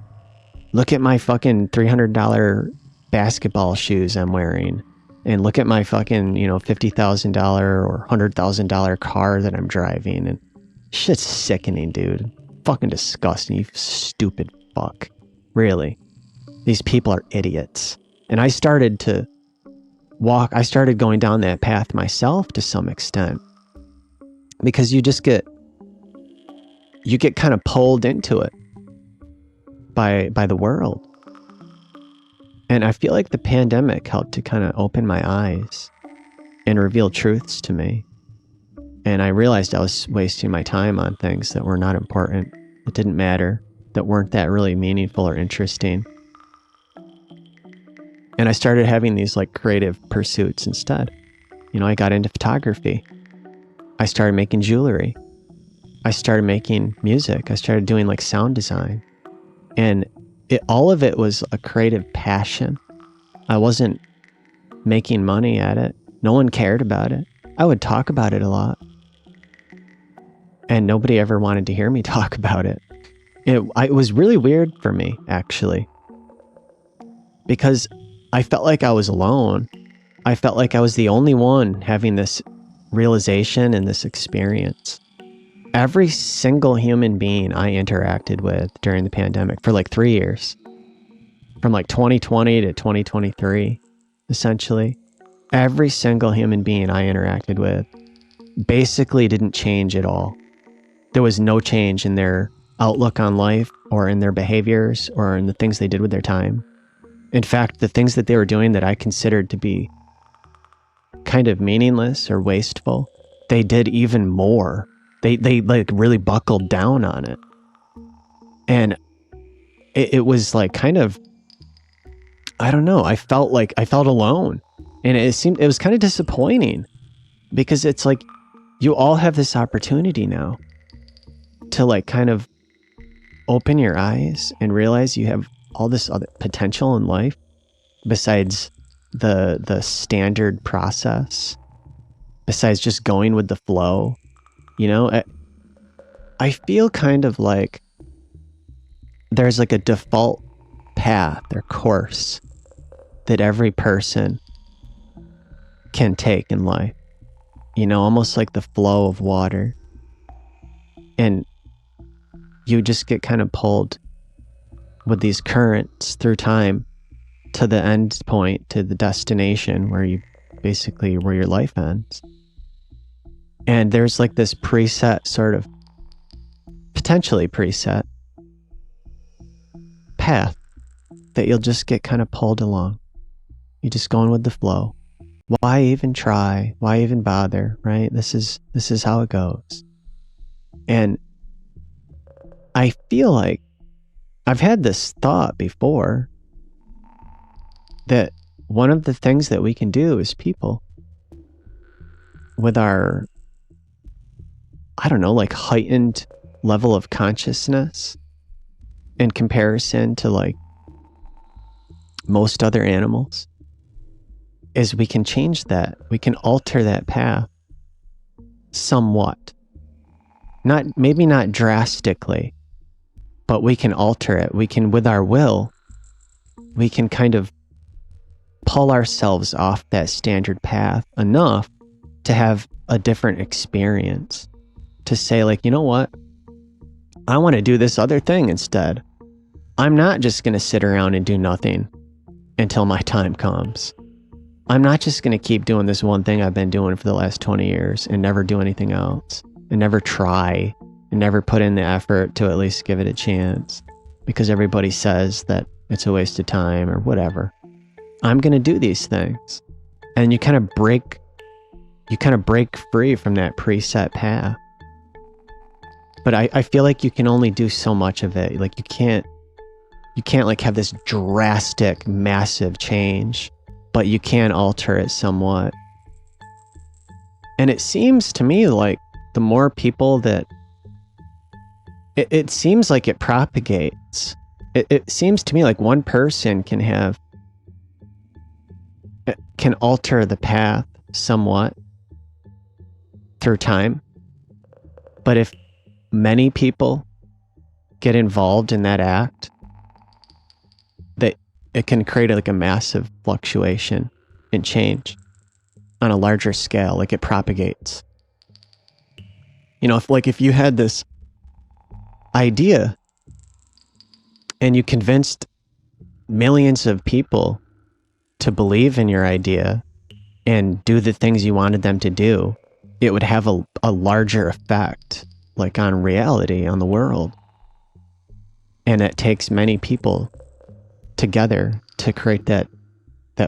Look at my fucking $300 basketball shoes I'm wearing. And look at my fucking, $50,000 or $100,000 car that I'm driving. And shit's sickening, dude. Fucking disgusting, you stupid fuck. Really. These people are idiots. And I started going down that path myself to some extent. Because you get kind of pulled into it by the world. And I feel like the pandemic helped to kind of open my eyes and reveal truths to me. And I realized I was wasting my time on things that were not important, that didn't matter, that weren't that really meaningful or interesting. And I started having these like creative pursuits instead. I got into photography. I started making jewelry. I started making music. I started doing like sound design. And all of it was a creative passion. I wasn't making money at it. No one cared about it. I would talk about it a lot. And nobody ever wanted to hear me talk about it. It was really weird for me, actually. Because I felt like I was alone. I felt like I was the only one having this realization and this experience. Every single human being I interacted with during the pandemic for like 3 years, from like 2020 to 2023, essentially, every single human being I interacted with basically didn't change at all. There was no change in their outlook on life or in their behaviors or in the things they did with their time. In fact, the things that they were doing that I considered to be kind of meaningless or wasteful, they did even more. They like really buckled down on it. And it was like kind of, I don't know, I felt alone. And it was kind of disappointing because it's like, you all have this opportunity now to like kind of open your eyes and realize you have all this other potential in life besides the standard process, besides just going with the flow. I feel kind of like there's like a default path or course that every person can take in life. you know, almost like the flow of water. And you just get kind of pulled with these currents through time to the end point, to the destination where where your life ends. And there's like this preset, sort of potentially preset path that you'll just get kind of pulled along. You're just going with the flow. Why even try? Why even bother, right? This is how it goes. And I feel like I've had this thought before that one of the things that we can do as people with our, I don't know, like heightened level of consciousness in comparison to like most other animals, is we can change that. We can alter that path somewhat. Maybe not drastically, but we can alter it. We can, with our will, we can kind of pull ourselves off that standard path enough to have a different experience. To say like, you know what? I want to do this other thing instead. I'm not just going to sit around and do nothing until my time comes. I'm not just going to keep doing this one thing I've been doing for the last 20 years and never do anything else, and never try, and never put in the effort to at least give it a chance because everybody says that it's a waste of time or whatever. I'm going to do these things. And you kind of break free from that preset path. But I feel like you can only do so much of it. Like you can't like have this drastic, massive change, but you can alter it somewhat. And it seems to me like the more people that it seems like it propagates. It seems to me like one person can alter the path somewhat through time. But if many people get involved in that act, that it can create like a massive fluctuation and change on a larger scale. Like it propagates. You know, if you had this idea and you convinced millions of people to believe in your idea and do the things you wanted them to do, it would have a larger effect, like on reality, on the world. And it takes many people together to create that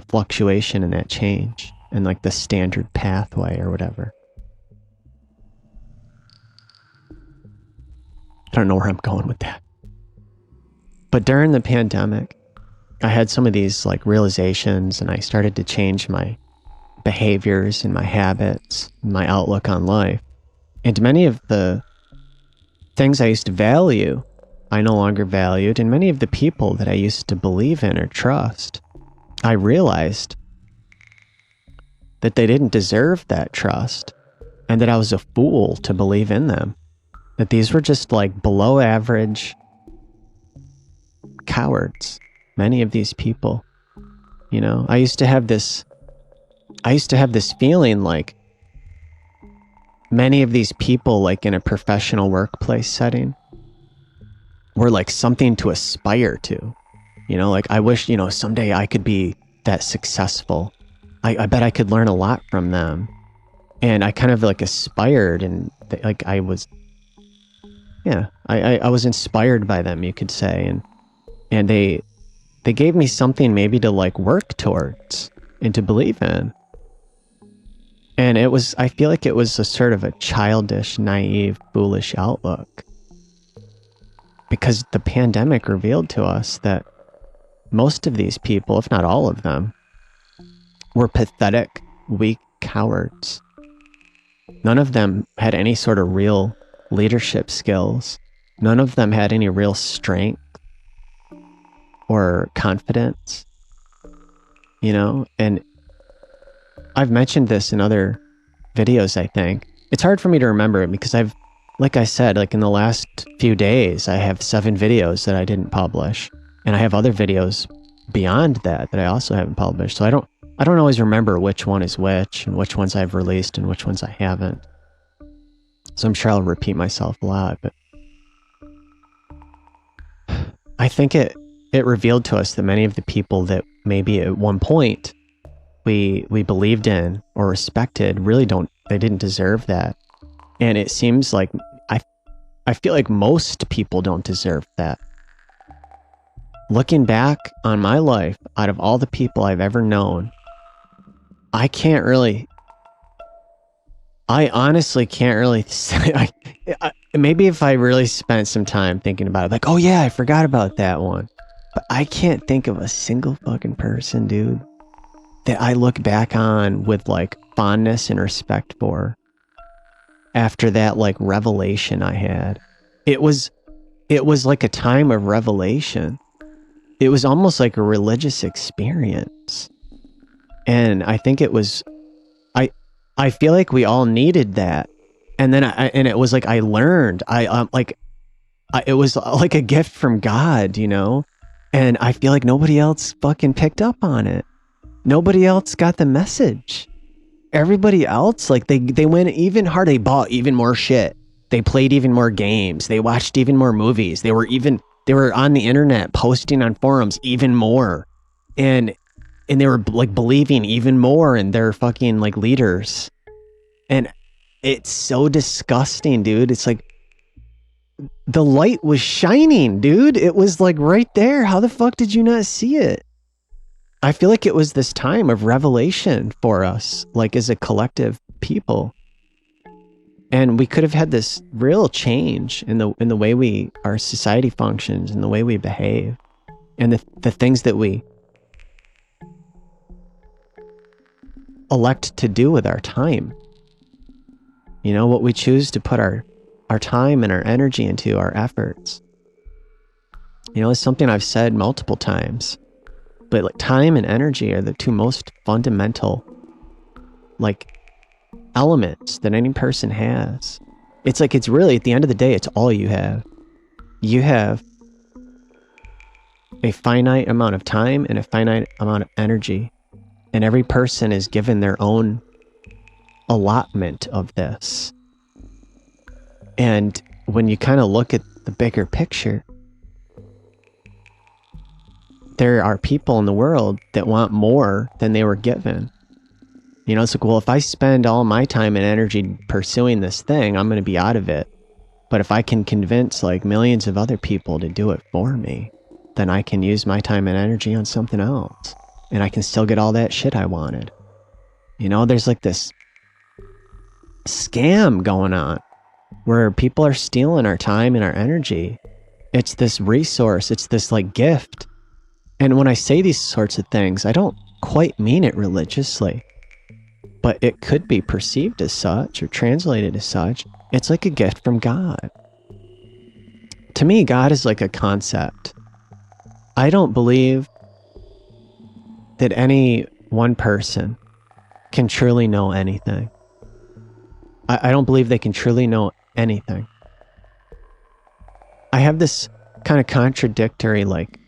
fluctuation and that change and like the standard pathway or whatever. I don't know where I'm going with that. But during the pandemic, I had some of these like realizations, and I started to change my behaviors and my habits, and my outlook on life. And many of the things I used to value, I no longer valued, and many of the people that I used to believe in or trust, I realized that they didn't deserve that trust, and that I was a fool to believe in them. That these were just like below average cowards. Many of these people, you know, I used to have this feeling like many of these people, like in a professional workplace setting, were like something to aspire to. You know, like I wish, you know, someday I could be that successful. I bet I could learn a lot from them. And I kind of like aspired, and like I was inspired by them, you could say. And they gave me something maybe to like work towards and to believe in. And I feel like it was a sort of a childish, naive, foolish outlook. Because the pandemic revealed to us that most of these people, if not all of them, were pathetic, weak cowards. None of them had any sort of real leadership skills. None of them had any real strength or confidence, you know? And I've mentioned this in other videos, I think. It's hard for me to remember it because like I said, like in the last few days, I have 7 videos that I didn't publish. And I have other videos beyond that I also haven't published. So I don't always remember which one is which and which ones I've released and which ones I haven't. So I'm sure I'll repeat myself a lot, but I think it revealed to us that many of the people that maybe at one point we believed in or respected really they didn't deserve that. And it seems like I feel like most people don't deserve that. Looking back on my life, out of all the people I've ever known, I honestly can't really say, maybe if I really spent some time thinking about it, like, oh yeah, I forgot about that one. But I can't think of a single fucking person, dude, that I look back on with like fondness and respect for after that like revelation I had. It was like a time of revelation. It was almost like a religious experience. And I think it was, I feel like we all needed that. And then and it was like, I learned, it was like a gift from God, you know? And I feel like nobody else fucking picked up on it. Nobody else got the message. Everybody else, like they went even harder. They bought even more shit. They played even more games. They watched even more movies. They were on the internet posting on forums even more. And they were like believing even more in their fucking like leaders. And it's so disgusting, dude. It's like the light was shining, dude. It was like right there. How the fuck did you not see it? I feel like it was this time of revelation for us, like as a collective people. And we could have had this real change in the way our society functions and the way we behave and the things that we elect to do with our time. You know, what we choose to put our time and our energy into, our efforts. You know, it's something I've said multiple times, but like time and energy are the two most fundamental like elements that any person has. It's like, it's really, at the end of the day, it's all you have. You have a finite amount of time and a finite amount of energy. And every person is given their own allotment of this. And when you kind of look at the bigger picture, there are people in the world that want more than they were given. You know, it's like, well, if I spend all my time and energy pursuing this thing, I'm going to be out of it. But if I can convince like millions of other people to do it for me, then I can use my time and energy on something else. And I can still get all that shit I wanted. You know, there's like this scam going on where people are stealing our time and our energy. It's this resource. It's this like gift. And when I say these sorts of things, I don't quite mean it religiously, but it could be perceived as such or translated as such. It's like a gift from God. To me, God is like a concept. I don't believe that any one person can truly know anything. I don't believe they can truly know anything. I have this kind of contradictory like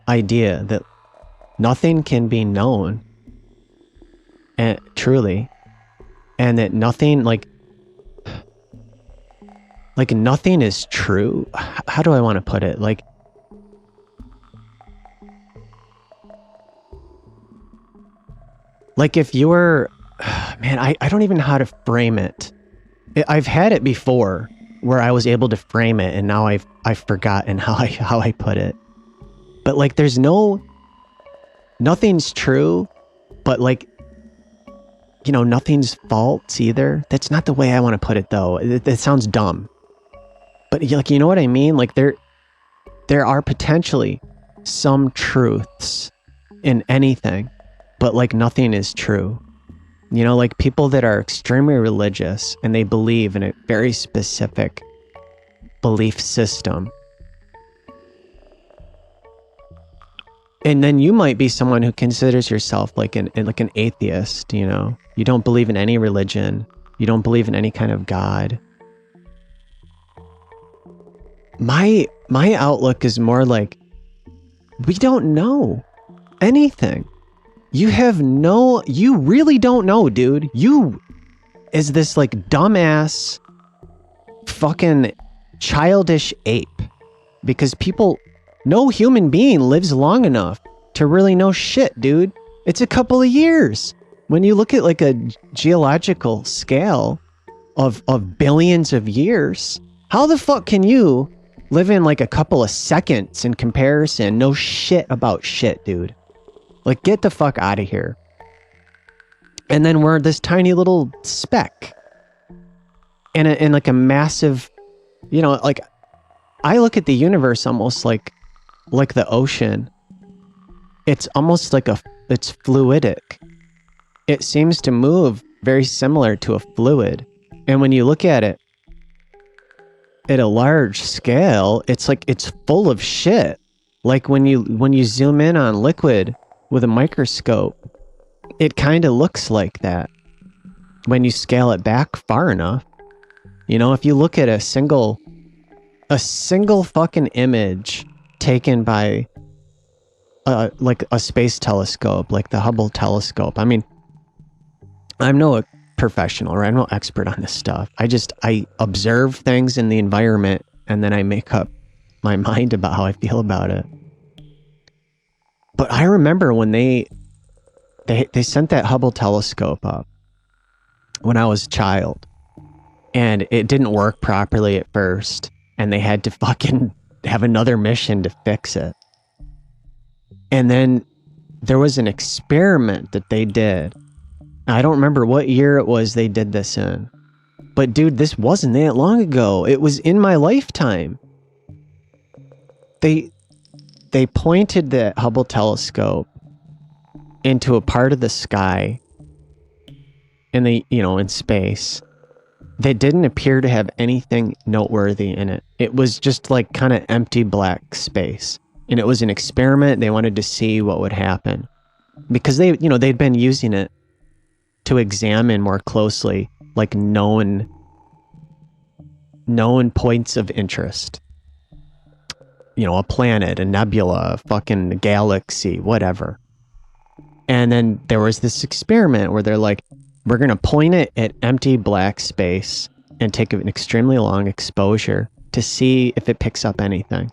idea that nothing can be known and truly, and that nothing like nothing is true. How do I want to put it? Like if you were, man, I don't even know how to frame it. I've had it before where I was able to frame it, and now I've forgotten how I put it. But like, there's nothing's true, but like, you know, nothing's false either. That's not the way I want to put it, though. It sounds dumb, but like, you know what I mean? Like there are potentially some truths in anything, but like nothing is true. You know, like people that are extremely religious and they believe in a very specific belief system. And then you might be someone who considers yourself like an atheist, you know. You don't believe in any religion. You don't believe in any kind of God. My outlook is more like, we don't know anything. you really don't know, dude. You is this like dumbass fucking childish ape, because no human being lives long enough to really know shit, dude. It's a couple of years. When you look at like a geological scale of billions of years, how the fuck can you live in like a couple of seconds in comparison, know shit about shit, dude? Like, get the fuck out of here. And then we're this tiny little speck in like a massive, like, I look at the universe almost like the ocean. It's almost like it's fluidic. It seems to move very similar to a fluid. And when you look at it at a large scale, it's like it's full of shit. Like when you zoom in on liquid with a microscope, it kind of looks like that when you scale it back far enough. If you look at a single fucking image taken by like a space telescope, like the Hubble telescope. I mean, I'm no professional, or I'm no expert on this stuff. I observe things in the environment, and then I make up my mind about how I feel about it. But I remember when they sent that Hubble telescope up when I was a child, and it didn't work properly at first, and they had to fucking have another mission to fix it. And then there was an experiment that they did. I don't remember what year it was they did this in. But dude, this wasn't that long ago. It was in my lifetime. They pointed the Hubble telescope into a part of the sky in space that didn't appear to have anything noteworthy in it. It was just like kind of empty black space. And it was an experiment. They wanted to see what would happen, because they'd been using it to examine more closely like known points of interest. A planet, a nebula, a fucking galaxy, whatever. And then there was this experiment where they're like, we're going to point it at empty black space and take an extremely long exposure to see if it picks up anything.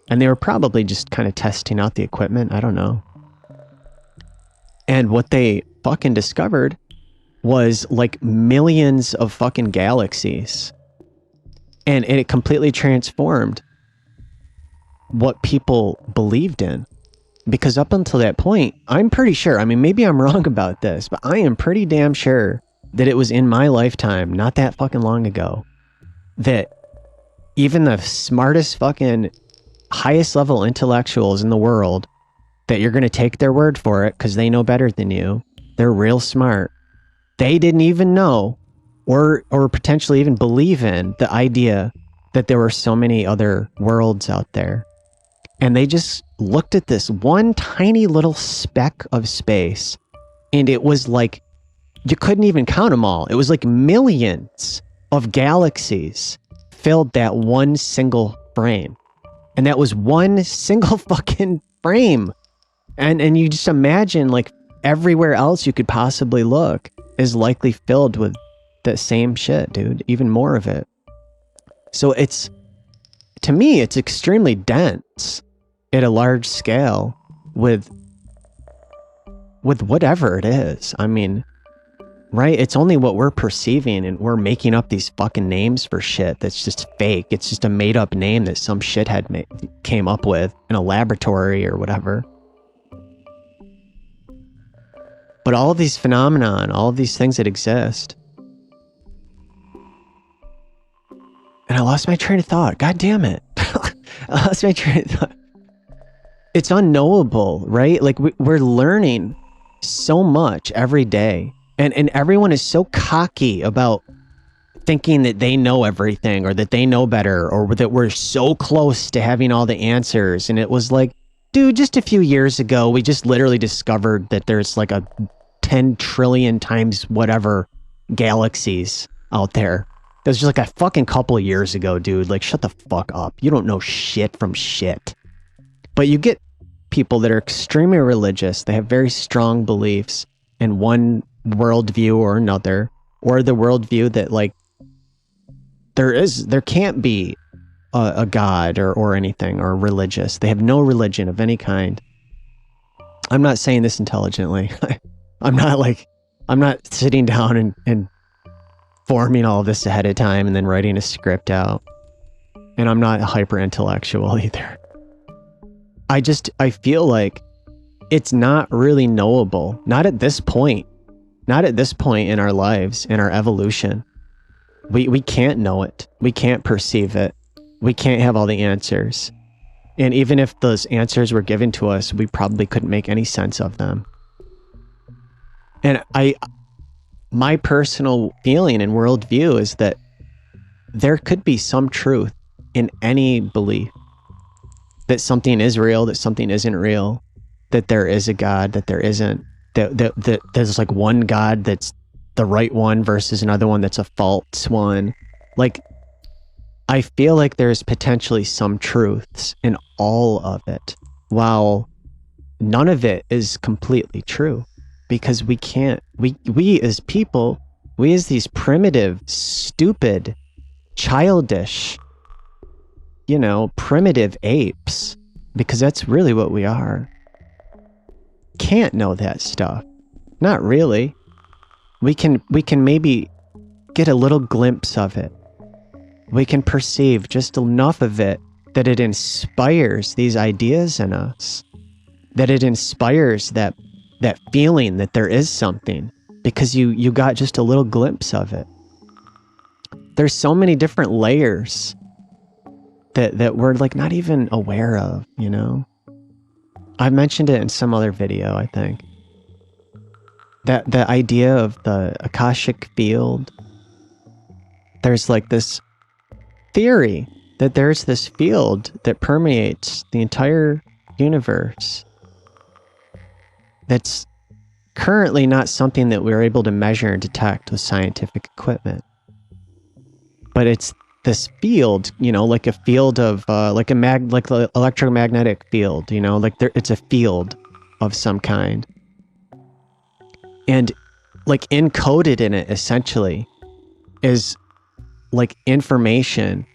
And they were probably just kind of testing out the equipment. I don't know. And what they fucking discovered was like millions of fucking galaxies. And it completely transformed what people believed in. Because up until that point, I'm pretty sure, I mean, maybe I'm wrong about this, but I am pretty damn sure that it was in my lifetime, not that fucking long ago, that even the smartest fucking highest level intellectuals in the world, that you're going to take their word for it because they know better than you. They're real smart. They didn't even know or potentially even believe in the idea that there were so many other worlds out there. And they just looked at this one tiny little speck of space, and it was like, you couldn't even count them all. It was like millions of galaxies filled that one single frame. And that was one single fucking frame. And you just imagine like everywhere else you could possibly look is likely filled with the same shit, dude. Even more of it. So to me, it's extremely dense at a large scale with whatever it is. I mean, right? It's only what we're perceiving, and we're making up these fucking names for shit that's just fake. It's just a made up name that some shithead came up with in a laboratory or whatever. But all of these phenomenon, all of these things that exist. And I lost my train of thought. God damn it. I lost my train of thought. It's unknowable, right? Like we're learning so much every day. And everyone is so cocky about thinking that they know everything, or that they know better, or that we're so close to having all the answers. And it was like, dude, just a few years ago, we just literally discovered that there's like a 10 trillion times whatever galaxies out there. That was just like a fucking couple of years ago, dude. Like, shut the fuck up. You don't know shit from shit. But you get people that are extremely religious. They have very strong beliefs in one worldview or another, or the worldview that like there can't be a God or anything or religious. They have no religion of any kind. I'm not saying this intelligently. I'm not sitting down and forming all this ahead of time and then writing a script out. And I'm not hyper intellectual either. I feel like it's not really knowable. Not at this point. Not at this point in our lives, in our evolution. We can't know it. We can't perceive it. We can't have all the answers. And even if those answers were given to us, we probably couldn't make any sense of them. And my personal feeling and worldview is that there could be some truth in any belief. That something is real, that something isn't real, that there is a God, that there isn't, that there's like one God that's the right one versus another one that's a false one. Like, I feel like there's potentially some truths in all of it, while none of it is completely true, because we can't, we as people, we as these primitive, stupid, childish, primitive apes, because that's really what we are, can't know that stuff. Not really. We can maybe get a little glimpse of it. We can perceive just enough of it that it inspires these ideas in us, that it inspires that feeling that there is something, because you got just a little glimpse of it. There's so many different layers that we're like not even aware of, I mentioned it in some other video, I think. That the idea of the Akashic field, there's like this theory that there's this field that permeates the entire universe that's currently not something that we're able to measure and detect with scientific equipment. But it's this field, like a field of like the electromagnetic field, it's a field of some kind. And like encoded in it essentially is like information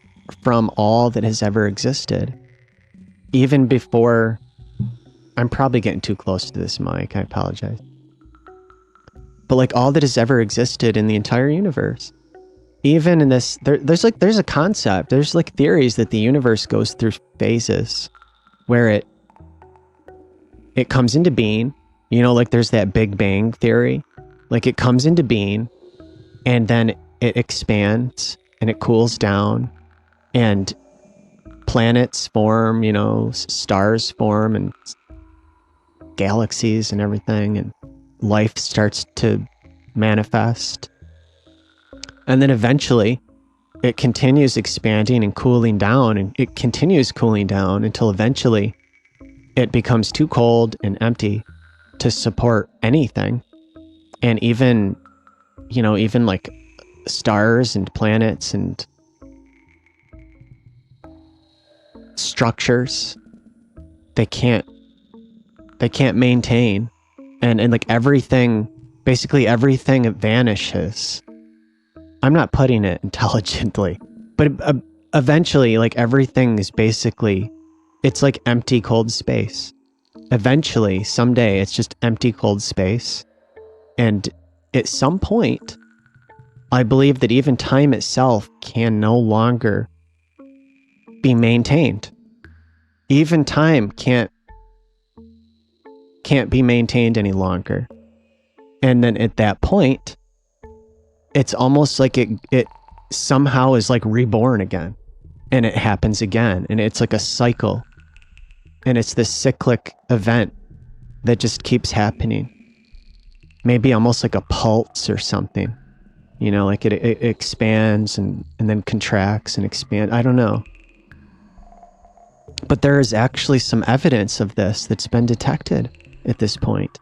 from all that has ever existed. Even before, I'm probably getting too close to this mic, I apologize. But like all that has ever existed in the entire universe. Even in this, there's a concept, there's like theories that the universe goes through phases where it comes into being, like there's that Big Bang theory, like it comes into being and then it expands and it cools down and planets form, stars form and galaxies and everything, and life starts to manifest. And then eventually it continues expanding and cooling down, and it continues cooling down until eventually it becomes too cold and empty to support anything. And even like stars and planets and structures, they can't maintain. And like everything, basically everything vanishes. I'm not putting it intelligently, but eventually, like everything is basically, it's like empty, cold space. Eventually, someday, it's just empty, cold space. And at some point, I believe that even time itself can no longer be maintained. Even time can't be maintained any longer. And then at that point, it's almost like it somehow is like reborn again, and it happens again, and it's like a cycle, and it's this cyclic event that just keeps happening. Maybe almost like a pulse or something, like it expands and then contracts and expands. I don't know. But there is actually some evidence of this that's been detected at this point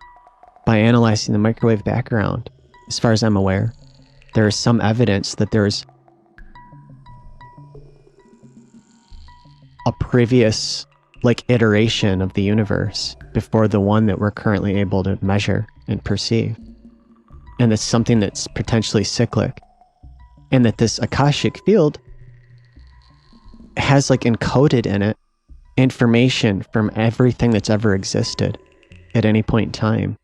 by analyzing the microwave background. As far as I'm aware, there is some evidence that there's a previous like iteration of the universe before the one that we're currently able to measure and perceive. And it's something that's potentially cyclic. And that this Akashic field has like encoded in it information from everything that's ever existed at any point in time,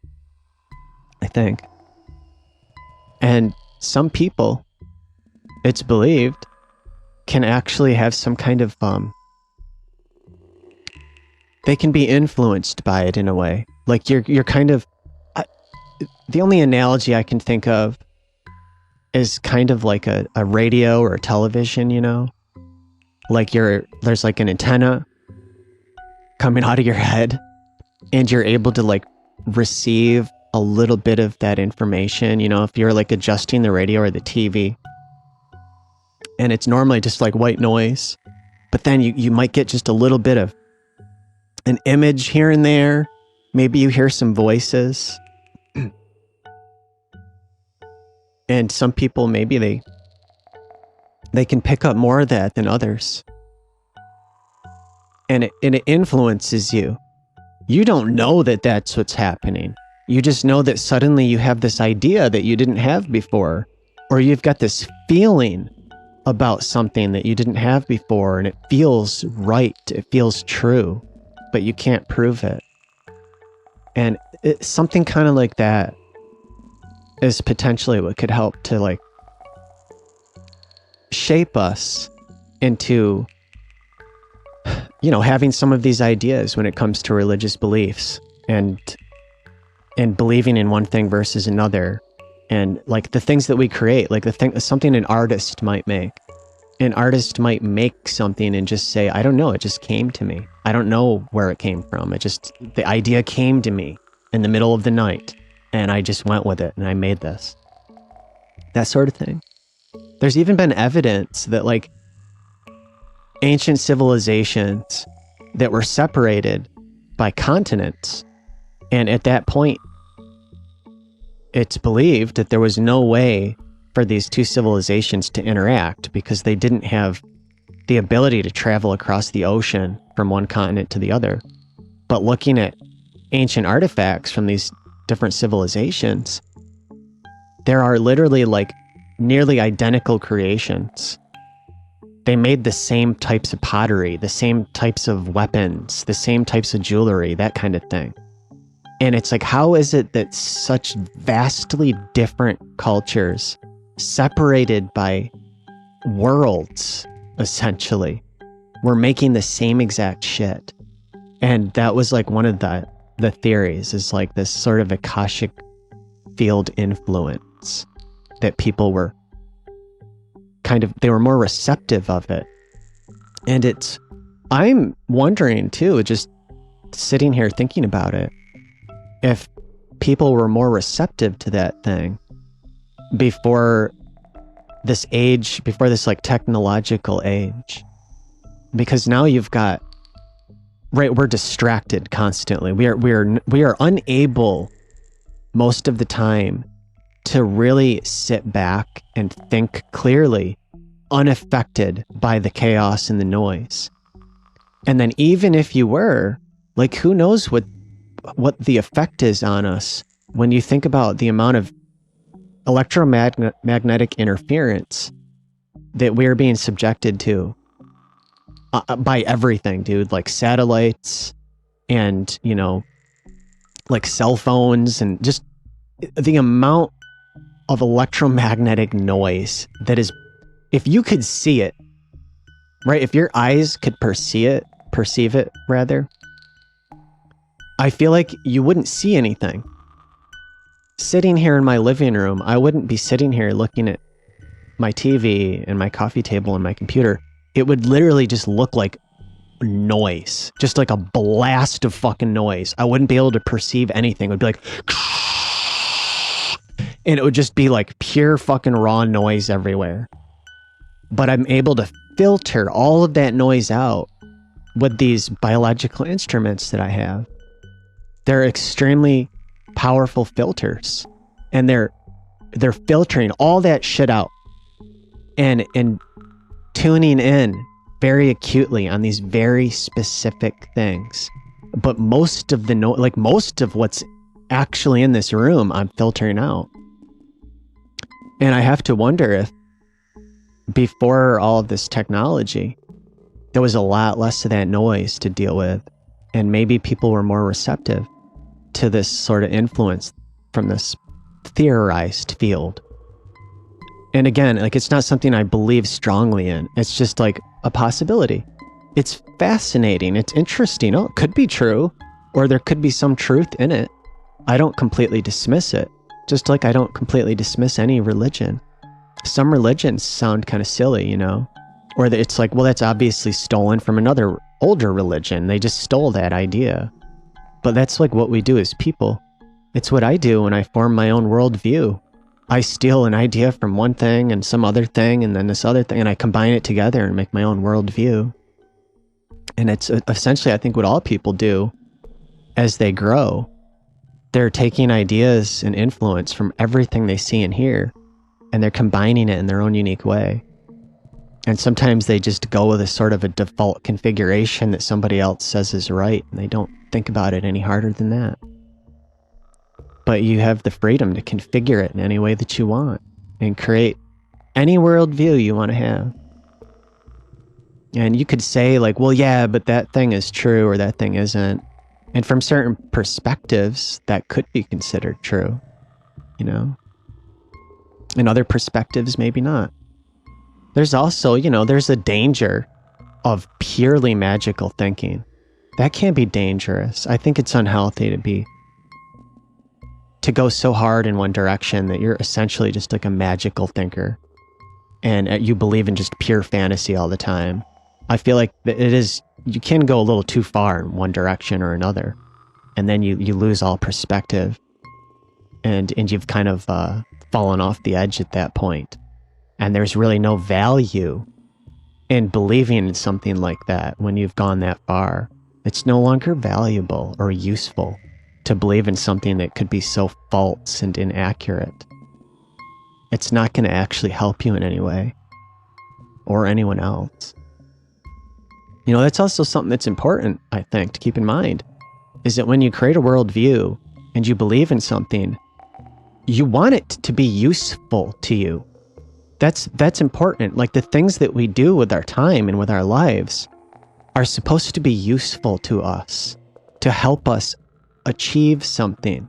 I think. And some people, it's believed, can actually have some kind of they can be influenced by it in a way. Like you're kind of the only analogy I can think of is kind of like a radio or a television, you know? Like there's like an antenna coming out of your head, and you're able to like receive a little bit of that information, you know, if you're like adjusting the radio or the TV, and it's normally just like white noise, but then you might get just a little bit of an image here and there. Maybe you hear some voices. And some people, maybe they can pick up more of that than others. And it influences you. You don't know that that's what's happening. You just know that suddenly you have this idea that you didn't have before, or you've got this feeling about something that you didn't have before, and it feels right, it feels true, but you can't prove it. And it's something kind of like that is potentially what could help to like shape us into, you know, having some of these ideas when it comes to religious beliefs and believing in one thing versus another. And like the things that we create, like something an artist might make. An artist might make something and just say, I don't know, it just came to me. I don't know where it came from. The idea came to me in the middle of the night, and I just went with it and I made this. That sort of thing. There's even been evidence that like ancient civilizations that were separated by continents, and at that point, it's believed that there was no way for these two civilizations to interact because they didn't have the ability to travel across the ocean from one continent to the other. But looking at ancient artifacts from these different civilizations, there are literally like nearly identical creations. They made the same types of pottery, the same types of weapons, the same types of jewelry, that kind of thing. And it's like, how is it that such vastly different cultures, separated by worlds, essentially, were making the same exact shit? And that was like one of the theories, is like this sort of Akashic field influence, that people were they were more receptive of it. And I'm wondering too, just sitting here thinking about it, if people were more receptive to that thing before this like technological age. Because now you've got, right, we're distracted constantly. We are unable most of the time to really sit back and think clearly, unaffected by the chaos and the noise. And then even if you were, like, who knows what the effect is on us when you think about the amount of electromagnetic interference that we're being subjected to by everything, dude, like satellites and, you know, like cell phones, and just the amount of electromagnetic noise that is, if you could see it, right? If your eyes could perceive it rather, I feel like you wouldn't see anything. Sitting here in my living room, I wouldn't be sitting here looking at my TV and my coffee table and my computer. It would literally just look like noise, just like a blast of fucking noise. I wouldn't be able to perceive anything. It would be like, and it would just be like pure fucking raw noise everywhere. But I'm able to filter all of that noise out with these biological instruments that I have. They're extremely powerful filters, and they're filtering all that shit out and tuning in very acutely on these very specific things. But most of most of what's actually in this room, I'm filtering out. And I have to wonder if before all of this technology, there was a lot less of that noise to deal with. And maybe people were more receptive to this sort of influence from this theorized field. And again, like, it's not something I believe strongly in. It's just like a possibility. It's fascinating. It's interesting. Oh, it could be true, or there could be some truth in it. I don't completely dismiss it, just like I don't completely dismiss any religion. Some religions sound kind of silly, you know, or it's like, well, that's obviously stolen from another older religion. They just stole that idea. But that's like what we do as people. It's what I do when I form my own worldview. I steal an idea from one thing and some other thing and then this other thing, and I combine it together and make my own worldview. And it's essentially, I think, what all people do as they grow. They're taking ideas and influence from everything they see and hear, and they're combining it in their own unique way. And sometimes they just go with a sort of a default configuration that somebody else says is right, and they don't think about it any harder than that. But you have the freedom to configure it in any way that you want and create any worldview you want to have. And you could say like, well, yeah, but that thing is true or that thing isn't. And from certain perspectives, that could be considered true, you know? In other perspectives, maybe not. There's also, you know, there's a danger of purely magical thinking. That can be dangerous. I think it's unhealthy to go so hard in one direction that you're essentially just like a magical thinker and you believe in just pure fantasy all the time. I feel like you can go a little too far in one direction or another, and then you lose all perspective, and you've kind of fallen off the edge at that point. And there's really no value in believing in something like that when you've gone that far. It's no longer valuable or useful to believe in something that could be so false and inaccurate. It's not going to actually help you in any way, or anyone else. You know, that's also something that's important, I think, to keep in mind, is that when you create a worldview and you believe in something, you want it to be useful to you. That's important. Like, the things that we do with our time and with our lives are supposed to be useful to us, to help us achieve something.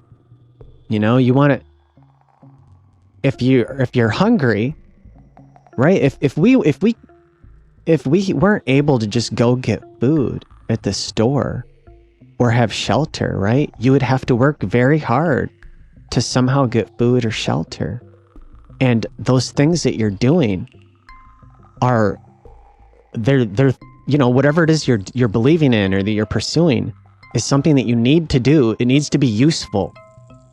You know, you want to, if you're hungry, right? If we weren't able to just go get food at the store or have shelter, right? You would have to work very hard to somehow get food or shelter. And those things that you're doing they're you know, whatever it is you're believing in or that you're pursuing is something that you need to do. It needs to be useful.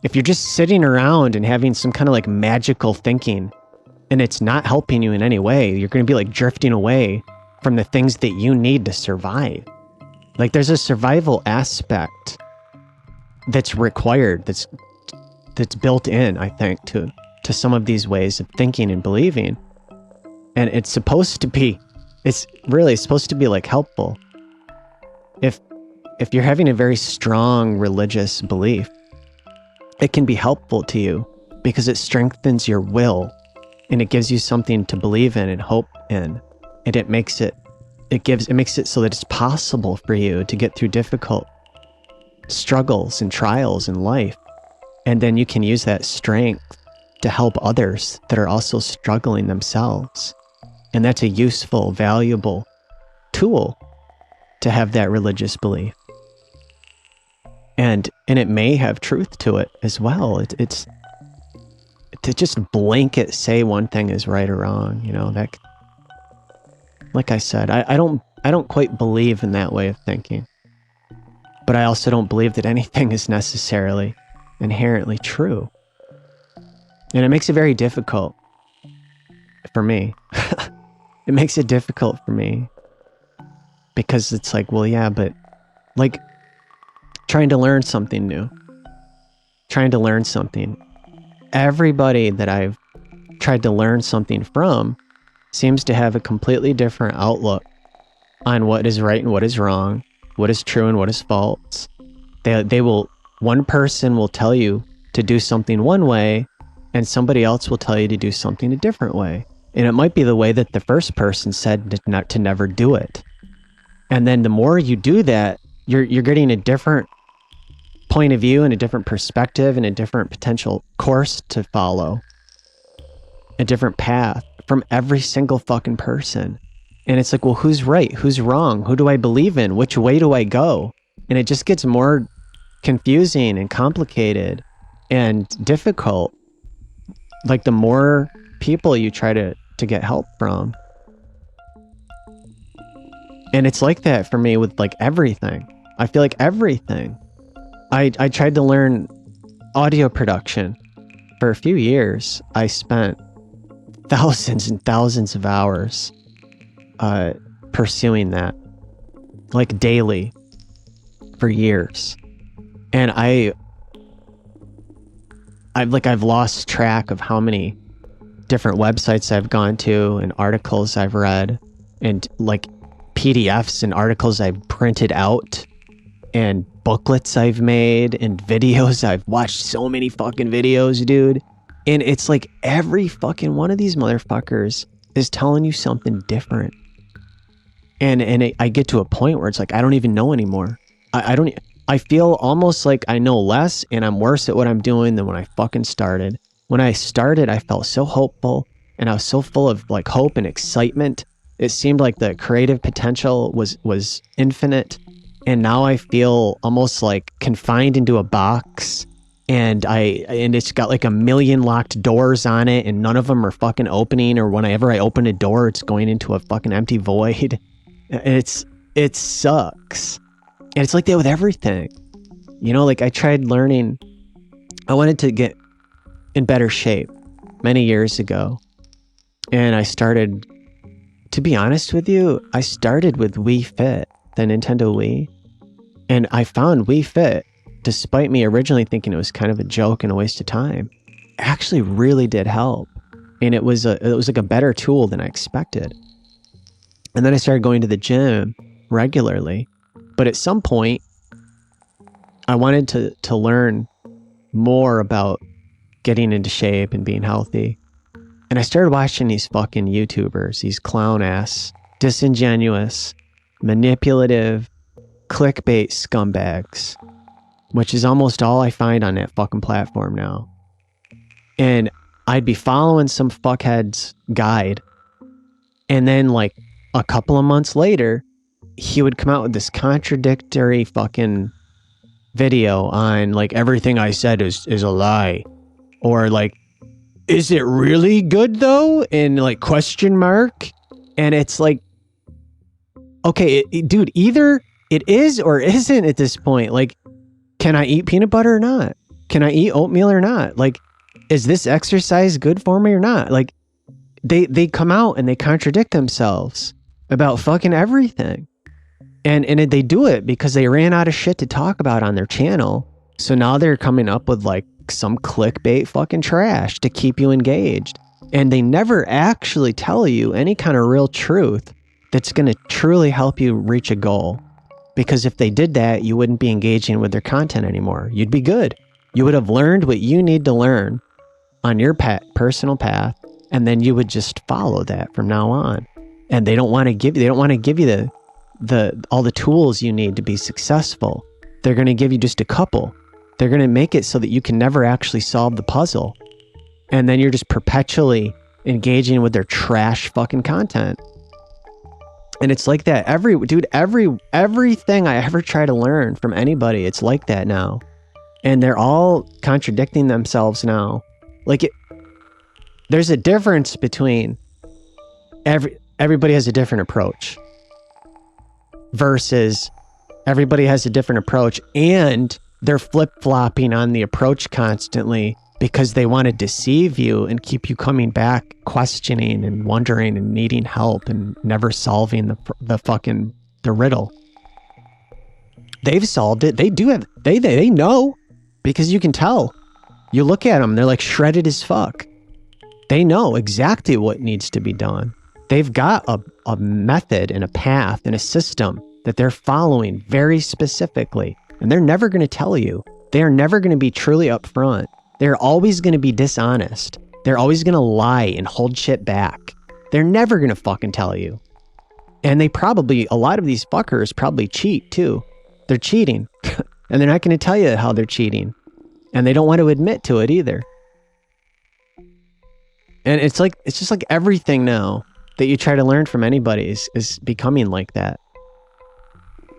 If you're just sitting around and having some kind of like magical thinking and it's not helping you in any way, you're going to be like drifting away from the things that you need to survive. Like, there's a survival aspect that's required, that's built in, I think, to some of these ways of thinking and believing. And it's really supposed to be like helpful. If you're having a very strong religious belief, it can be helpful to you because it strengthens your will and it gives you something to believe in and hope in. And it makes it so that it's possible for you to get through difficult struggles and trials in life. And then you can use that strength to help others that are also struggling themselves. And that's a useful, valuable tool to have that religious belief. And it may have truth to it as well. It's to just blanket say one thing is right or wrong, you know, that, like I said, I don't quite believe in that way of thinking. But I also don't believe that anything is necessarily inherently true. And it makes it very difficult for me. It makes it difficult for me because it's like, well, yeah, but like trying to learn something new, everybody that I've tried to learn something from seems to have a completely different outlook on what is right and what is wrong, what is true and what is false. They will, one person will tell you to do something one way, and somebody else will tell you to do something a different way. And it might be the way that the first person said to never do it. And then the more you do that, you're getting a different point of view and a different perspective and a different potential course to follow. A different path from every single fucking person. And it's like, well, who's right? Who's wrong? Who do I believe in? Which way do I go? And it just gets more confusing and complicated and difficult. Like the more people you try to get help from. And it's like that for me with like everything. I feel like everything. I tried to learn audio production for a few years. I spent thousands and thousands of hours pursuing that, like daily for years. And I've lost track of how many different websites I've gone to and articles I've read and like PDFs and articles I've printed out and booklets I've made and videos. I've watched so many fucking videos, dude. And it's like every fucking one of these motherfuckers is telling you something different. And I get to a point where it's like, I don't even know anymore. I feel almost like I know less and I'm worse at what I'm doing than when I fucking started. When I started, I felt so hopeful and I was so full of like hope and excitement. It seemed like the creative potential was infinite. And now I feel almost like confined into a box and it's got like a million locked doors on it and none of them are fucking opening, or whenever I open a door, it's going into a fucking empty void. It sucks. And it's like that with everything. You know, like I tried learning, I wanted to get in better shape many years ago. And I started, to be honest with you, I started with Wii Fit, the Nintendo Wii. And I found Wii Fit, despite me originally thinking it was kind of a joke and a waste of time, actually really did help. And it was like a better tool than I expected. And then I started going to the gym regularly. But at some point, I wanted to learn more about getting into shape and being healthy. And I started watching these fucking YouTubers, these clown ass, disingenuous, manipulative, clickbait scumbags, which is almost all I find on that fucking platform now. And I'd be following some fuckhead's guide. And then like a couple of months later, he would come out with this contradictory fucking video on like everything I said is a lie. Or like, is it really good though? And like question mark. And it's like, okay, dude, either it is or isn't at this point. Like, can I eat peanut butter or not? Can I eat oatmeal or not? Like, is this exercise good for me or not? Like, they come out and they contradict themselves about fucking everything. And they do it because they ran out of shit to talk about on their channel. So now they're coming up with like some clickbait fucking trash to keep you engaged. And they never actually tell you any kind of real truth that's going to truly help you reach a goal. Because if they did that, you wouldn't be engaging with their content anymore. You'd be good. You would have learned what you need to learn on your personal path. And then you would just follow that from now on. And they don't want to give you all the tools you need to be successful. They're going to give you just a couple. They're going to make it so that you can never actually solve the puzzle. And then you're just perpetually engaging with their trash fucking content. And it's like that. Everything I ever try to learn from anybody, it's like that now. And they're all contradicting themselves now. Like there's a difference between everybody has a different approach versus everybody has a different approach and they're flip-flopping on the approach constantly because they want to deceive you and keep you coming back questioning and wondering and needing help and never solving the riddle. They've solved it. They know, because you can tell. You look at them, they're like shredded as fuck. They know exactly what needs to be done. They've got a method and a path and a system that they're following very specifically. And they're never going to tell you. They are never going to be truly upfront. They're always going to be dishonest. They're always going to lie and hold shit back. They're never going to fucking tell you. And they probably, a lot of these fuckers probably cheat too. They're cheating. And they're not going to tell you how they're cheating. And they don't want to admit to it either. And it's just like everything now that you try to learn from anybody is becoming like that.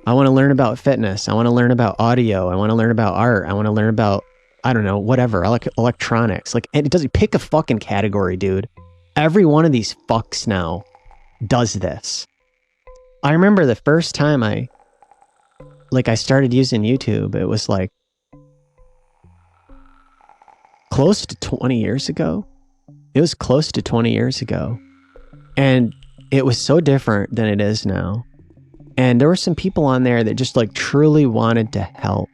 I want to learn about fitness. I want to learn about audio. I want to learn about art. I want to learn about, I don't know, whatever, electronics. Like, it doesn't pick a fucking category, dude. Every one of these fucks now does this. I remember the first time I started using YouTube, it was like close to 20 years ago. It was close to 20 years ago. And it was so different than it is now. And there were some people on there that just like truly wanted to help.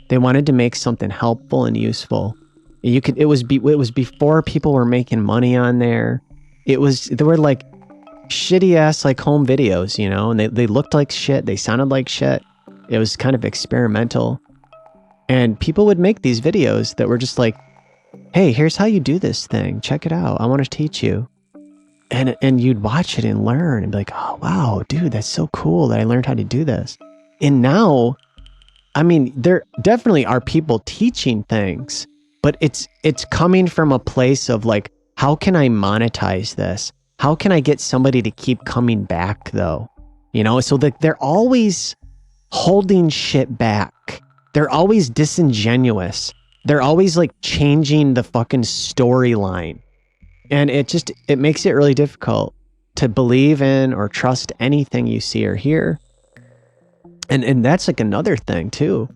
They wanted to make something helpful and useful. It was before people were making money on there. There were like shitty ass like home videos, you know, and they looked like shit. They sounded like shit. It was kind of experimental. And people would make these videos that were just like, hey, here's how you do this thing. Check it out. I want to teach you. And you'd watch it and learn and be like, oh, wow, dude, that's so cool that I learned how to do this. And now, I mean, there definitely are people teaching things, but it's coming from a place of like, how can I monetize this? How can I get somebody to keep coming back though? You know, so they're always holding shit back. They're always disingenuous. They're always like changing the fucking storyline. And it makes it really difficult to believe in or trust anything you see or hear. And that's like another thing too.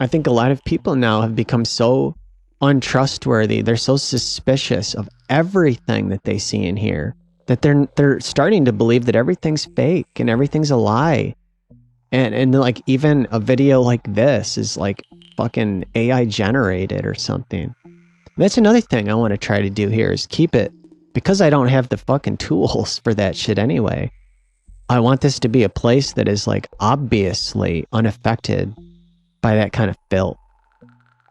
I think a lot of people now have become so untrustworthy. They're so suspicious of everything that they see and hear that they're starting to believe that everything's fake and everything's a lie. And like even a video like this is like fucking AI generated or something. That's another thing I want to try to do here is keep it, because I don't have the fucking tools for that shit anyway. I want this to be a place that is like obviously unaffected by that kind of filth.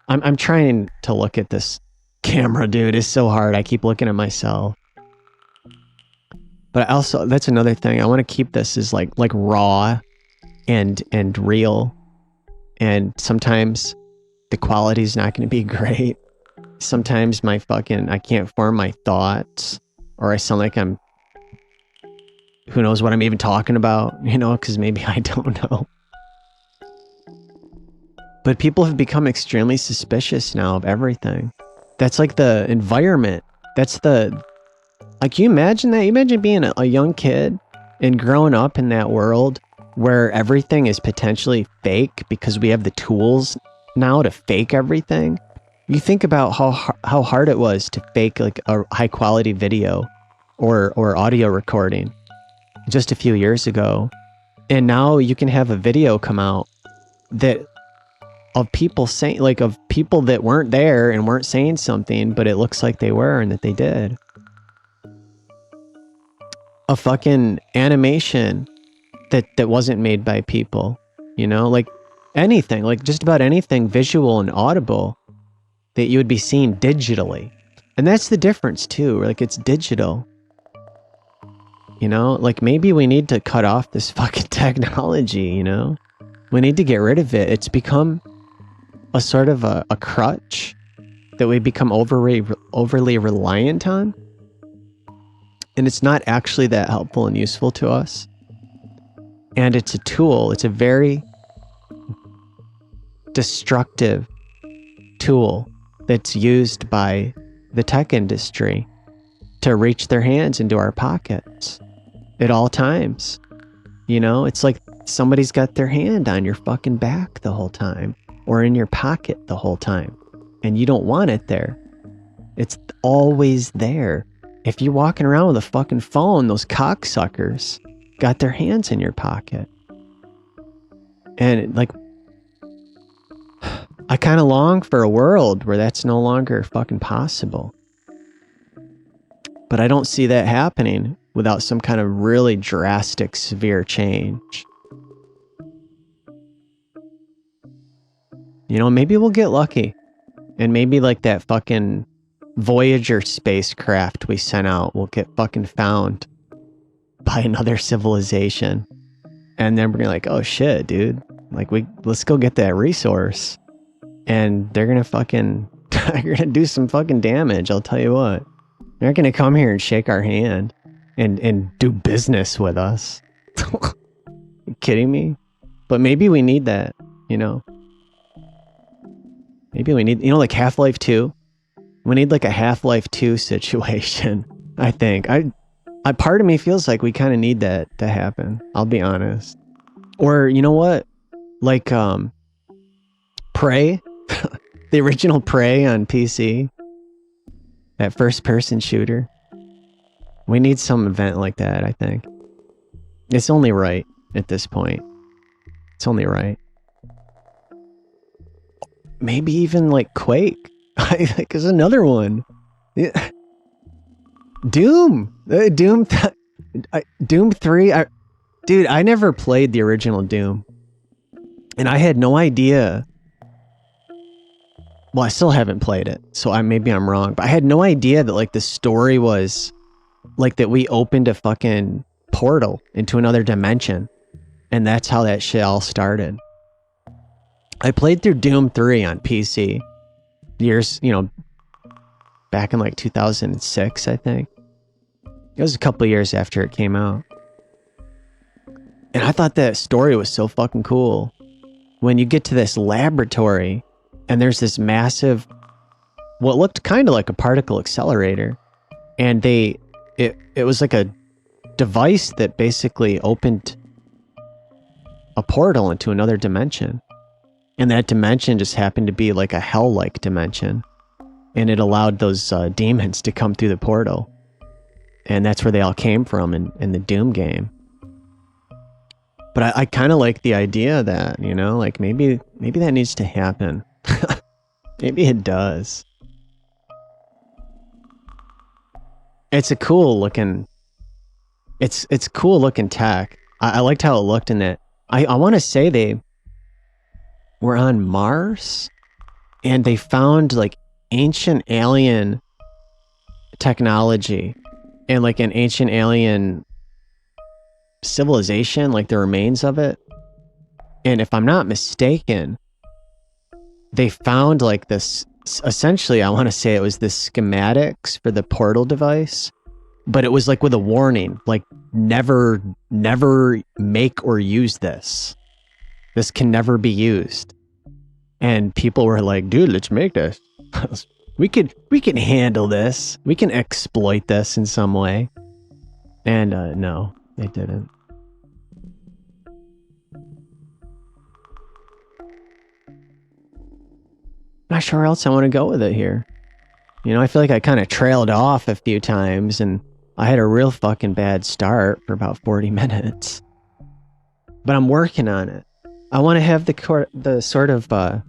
I'm trying to look at this camera, dude. It's so hard. I keep looking at myself. But also, that's another thing. I want to keep this as like raw and real. And sometimes the quality is not going to be great. Sometimes I can't form my thoughts, or I sound like who knows what I'm even talking about, you know, because maybe I don't know. But people have become extremely suspicious now of everything. That's like the environment. Like, can you imagine that? You imagine being a young kid and growing up in that world where everything is potentially fake because we have the tools now to fake everything. You think about how hard it was to fake like a high quality video or audio recording just a few years ago. And now you can have a video come out of people saying, like, of people that weren't there and weren't saying something, but it looks like they were and that they did. A fucking animation that wasn't made by people, you know, like anything, like just about anything visual and audible that you would be seeing digitally. And that's the difference too, like it's digital. You know, like maybe we need to cut off this fucking technology, you know? We need to get rid of it. It's become a sort of a crutch that we become overly reliant on. And it's not actually that helpful and useful to us. And it's a tool. It's a very destructive tool that's used by the tech industry to reach their hands into our pockets at all times. You know, it's like somebody's got their hand on your fucking back the whole time or in your pocket the whole time, and you don't want it there. It's always there. If you're walking around with a fucking phone, those cocksuckers got their hands in your pocket. And like, I kind of long for a world where that's no longer fucking possible. But I don't see that happening without some kind of really drastic, severe change. You know, maybe we'll get lucky. And maybe like that fucking Voyager spacecraft we sent out will get fucking found by another civilization. And then we're gonna like, oh shit, dude. Like let's go get that resource. And they're gonna they're gonna do some fucking damage, I'll tell you what. They're not gonna come here and shake our hand and do business with us. You kidding me? But maybe we need that, you know? Maybe we need, you know, like Half-Life 2? We need like a Half-Life 2 situation, I think. Part of me feels like we kind of need that to happen, I'll be honest. Or, you know what? Like, Prey? The original Prey on PC? That first-person shooter? We need some event like that, I think. It's only right at this point. It's only right. Maybe even like Quake. I think is another one. Yeah. Doom. Doom 3. Dude, I never played the original Doom. And I had no idea. Well, I still haven't played it, so maybe I'm wrong. But I had no idea that like the story was like that we opened a fucking portal into another dimension. And that's how that shit all started. I played through Doom 3 on PC. Years, you know, back in like 2006, I think. It was a couple of years after it came out. And I thought that story was so fucking cool. When you get to this laboratory and there's this massive, what looked kind of like a particle accelerator. And it was like a device that basically opened a portal into another dimension. And that dimension just happened to be like a hell-like dimension. And it allowed those demons to come through the portal. And that's where they all came from in the Doom game. But I kind of like the idea of that, you know? Like maybe that needs to happen. Maybe it does. It's a cool looking... It's cool looking tech. I liked how it looked in that. I want to say they were on Mars and they found like ancient alien technology and like an ancient alien civilization, like the remains of it. And if I'm not mistaken, they found like this, essentially I want to say it was the schematics for the portal device, but it was like with a warning, like never make or use this. This can never be used. And people were like, dude, let's make this. we can handle this. We can exploit this in some way. And no, they didn't. Not sure where else I want to go with it here. You know, I feel like I kind of trailed off a few times and I had a real fucking bad start for about 40 minutes. But I'm working on it. I want to have the sort of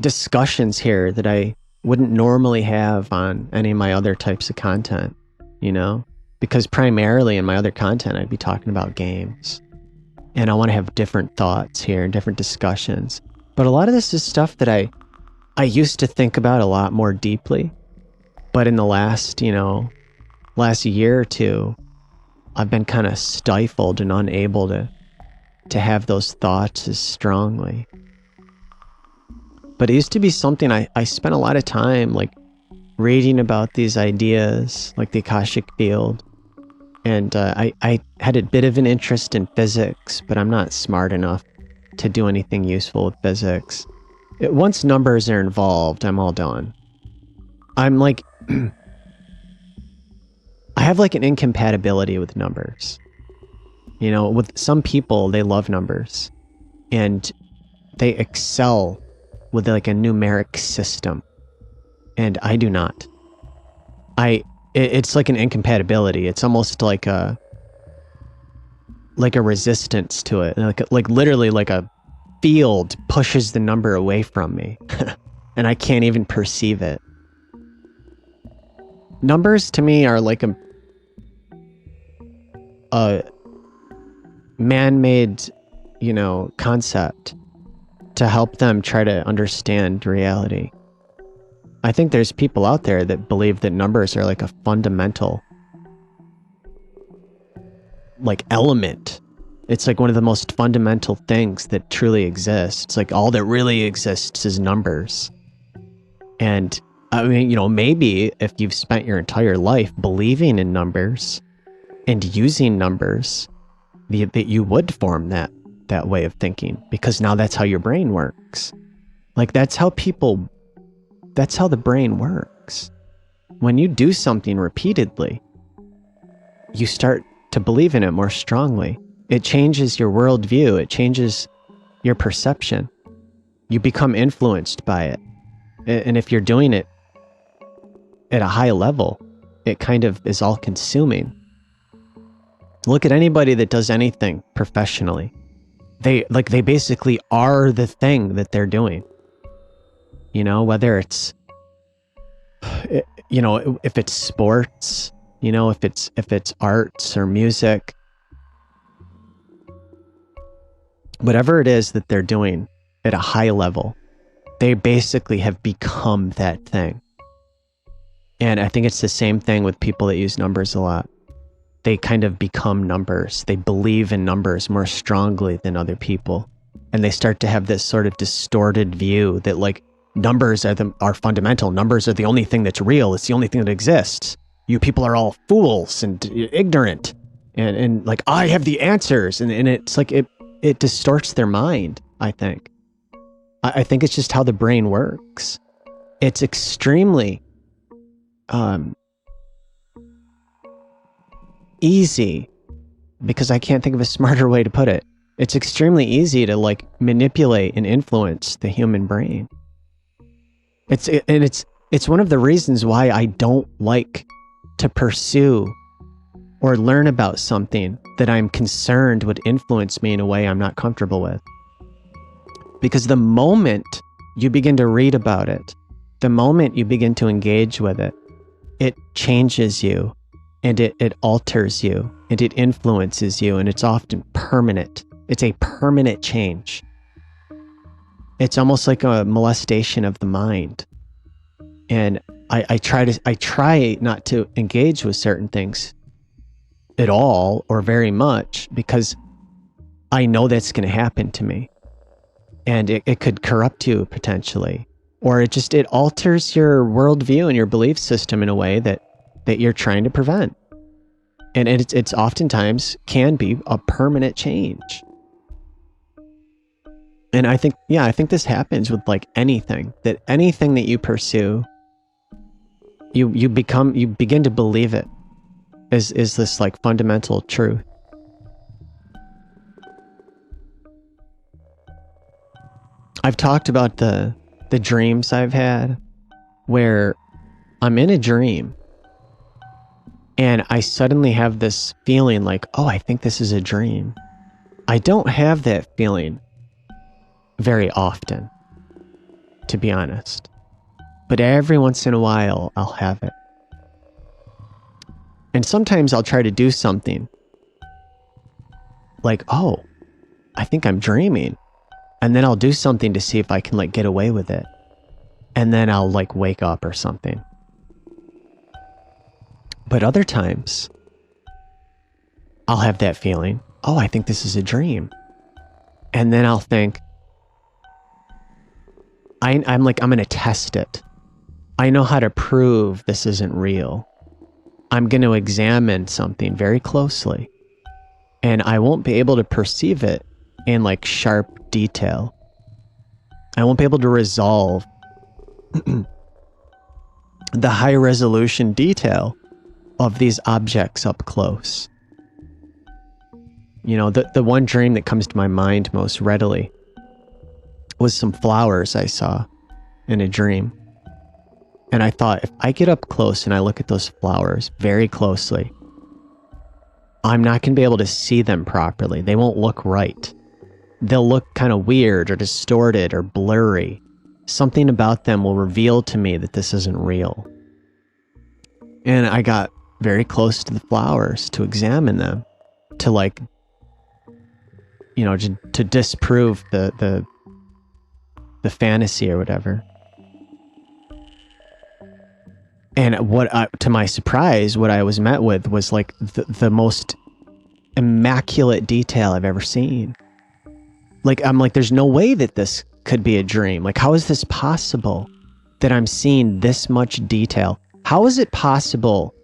discussions here that I wouldn't normally have on any of my other types of content, you know? Because primarily in my other content, I'd be talking about games. And I want to have different thoughts here and different discussions. But a lot of this is stuff that I used to think about a lot more deeply. But in the last year or two, I've been kind of stifled and unable to have those thoughts as strongly. But it used to be something I spent a lot of time like reading about these ideas, like the Akashic Field. And I had a bit of an interest in physics, but I'm not smart enough to do anything useful with physics. Once numbers are involved, I'm all done. I'm like... I have like an incompatibility with numbers. You know, with some people, they love numbers. And they excel with like a numeric system. And I do not. It's like an incompatibility. It's almost like a resistance to it. Like literally like a field pushes the number away from me. And I can't even perceive it. numbers to me are like a man-made, concept to help them try to understand reality. I think there's people out there that believe that numbers are like a fundamental element. It's like one of the most fundamental things that truly exists. It's like all that really exists is numbers. And I mean, maybe if you've spent your entire life believing in numbers and using numbers, that you would form that way of thinking, because now that's how your brain works. That's how the brain works. When you do something repeatedly, you start to believe in it more strongly. It changes your worldview. It changes your perception. You become influenced by it. And if you're doing it at a high level, it kind of is all consuming. Look at anybody that does anything professionally. They basically are the thing that they're doing. Whether it's, if it's sports, if it's arts or music, whatever it is that they're doing at a high level, they basically have become that thing. And I think it's the same thing with people that use numbers a lot. They kind of become numbers. They believe in numbers more strongly than other people. And they start to have this sort of distorted view that numbers are fundamental. Numbers are the only thing that's real. It's the only thing that exists. You people are all fools and ignorant. And I have the answers. And it's like it distorts their mind, I think. I think it's just how the brain works. It's extremely easy, because I can't think of a smarter way to put it. It's extremely easy to manipulate and influence the human brain. It's one of the reasons why I don't like to pursue or learn about something that I'm concerned would influence me in a way I'm not comfortable with. Because the moment you begin to read about it, the moment you begin to engage with it, it changes you, and it alters you, and it influences you, and it's often permanent. It's a permanent change. It's almost like a molestation of the mind. And I try not to engage with certain things at all or very much, because I know that's going to happen to me. And it could corrupt you potentially. Or it alters your worldview and your belief system in a way that you're trying to prevent. And it's oftentimes can be a permanent change. And I think this happens with anything that you pursue, you begin to believe it is this fundamental truth. I've talked about the dreams I've had where I'm in a dream and I suddenly have this feeling oh, I think this is a dream. I don't have that feeling very often, to be honest. But every once in a while, I'll have it. And sometimes I'll try to do something oh, I think I'm dreaming. And then I'll do something to see if I can get away with it. And then I'll wake up or something. But other times, I'll have that feeling, oh, I think this is a dream. And then I'll think, I'm going to test it. I know how to prove this isn't real. I'm going to examine something very closely. And I won't be able to perceive it in sharp detail. I won't be able to resolve the high resolution detail of these objects up close. The one dream that comes to my mind most readily was some flowers I saw in a dream. And I thought, if I get up close and I look at those flowers very closely, I'm not going to be able to see them properly. They won't look right. They'll look kind of weird or distorted or blurry. Something about them will reveal to me that this isn't real. And I got very close to the flowers to examine them, to like, you know, to disprove the fantasy or whatever. And to my surprise, what I was met with was like the most immaculate detail I've ever seen. Like, I'm like, there's no way that this could be a dream. Like, how is this possible that I'm seeing this much detail? How is it possible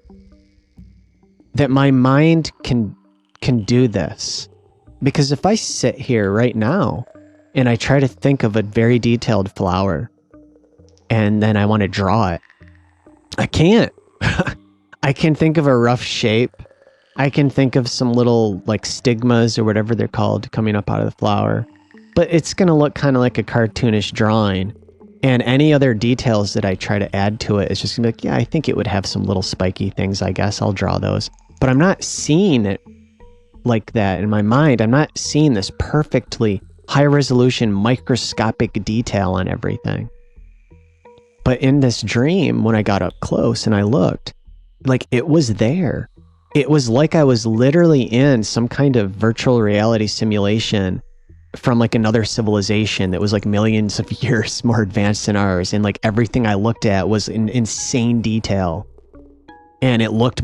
that my mind can do this? Because if I sit here right now and I try to think of a very detailed flower and then I want to draw it, I can't. I can think of a rough shape. I can think of some little like stigmas or whatever they're called coming up out of the flower, but it's going to look kind of like a cartoonish drawing. And any other details that I try to add to it is just gonna be like, yeah, I think it would have some little spiky things. I guess I'll draw those, but I'm not seeing it like that in my mind. I'm not seeing this perfectly high resolution microscopic detail on everything. But in this dream, when I got up close and I looked, like it was there. It was like I was literally in some kind of virtual reality simulation from like another civilization that was like millions of years more advanced than ours. And like everything I looked at was in insane detail. And it looked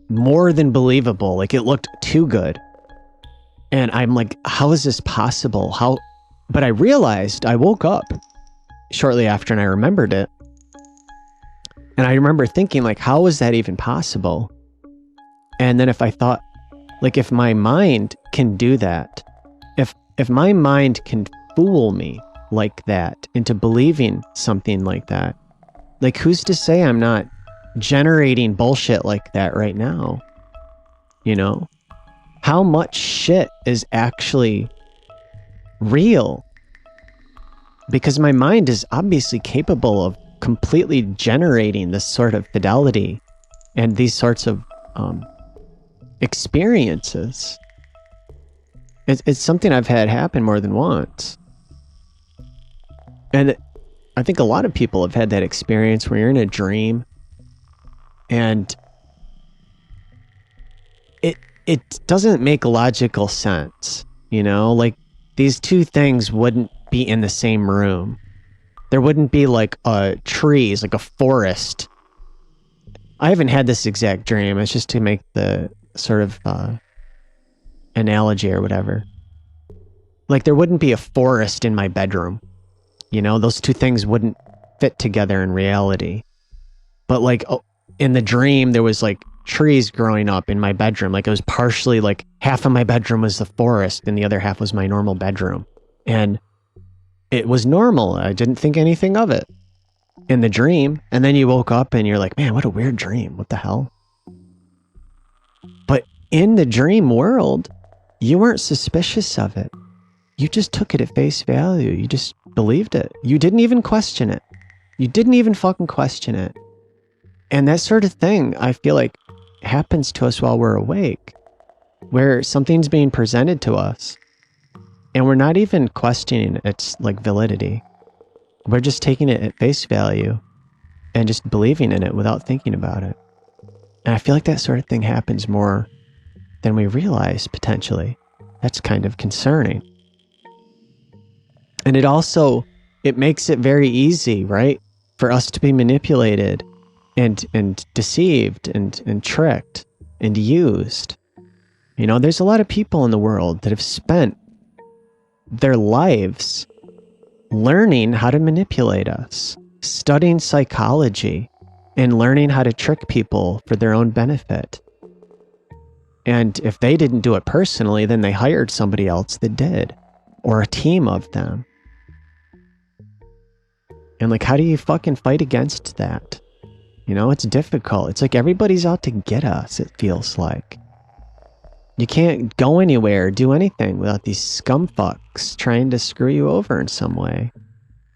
more than believable. Like it looked too good. And I'm like, how is this possible? But I realized, I woke up shortly after and I remembered it. And I remember thinking like, how is that even possible? And then if I thought, like, if my mind can do that, if my mind can fool me like that into believing something like that, like who's to say I'm not generating bullshit like that right now? You know? How much shit is actually real? Because my mind is obviously capable of completely generating this sort of fidelity and these sorts of experiences. It's something I've had happen more than once. And I think a lot of people have had that experience where you're in a dream and it doesn't make logical sense, you know? Like these two things wouldn't be in the same room. There wouldn't be like trees, like a forest. I haven't had this exact dream. It's just to make the sort of analogy or whatever. Like there wouldn't be a forest in my bedroom. You know, those two things wouldn't fit together in reality. But like in the dream, there was like trees growing up in my bedroom. Like it was partially like half of my bedroom was the forest and the other half was my normal bedroom. And it was normal. I didn't think anything of it in the dream. And then you woke up and you're like, man, what a weird dream. What the hell? But in the dream world, you weren't suspicious of it. You just took it at face value. You just believed it. You didn't even question it. You didn't even fucking question it. And that sort of thing, I feel like, happens to us while we're awake, where something's being presented to us and we're not even questioning its like validity. We're just taking it at face value and just believing in it without thinking about it. And I feel like that sort of thing happens more than we realize potentially. That's kind of concerning. And it makes it very easy, right? For us to be manipulated and deceived and tricked and used. You know, there's a lot of people in the world that have spent their lives learning how to manipulate us, studying psychology, and learning how to trick people for their own benefit. And if they didn't do it personally, then they hired somebody else that did, or a team of them. And like, how do you fucking fight against that? You know, it's difficult. It's like everybody's out to get us, it feels like. You can't go anywhere, do anything without these scumfucks trying to screw you over in some way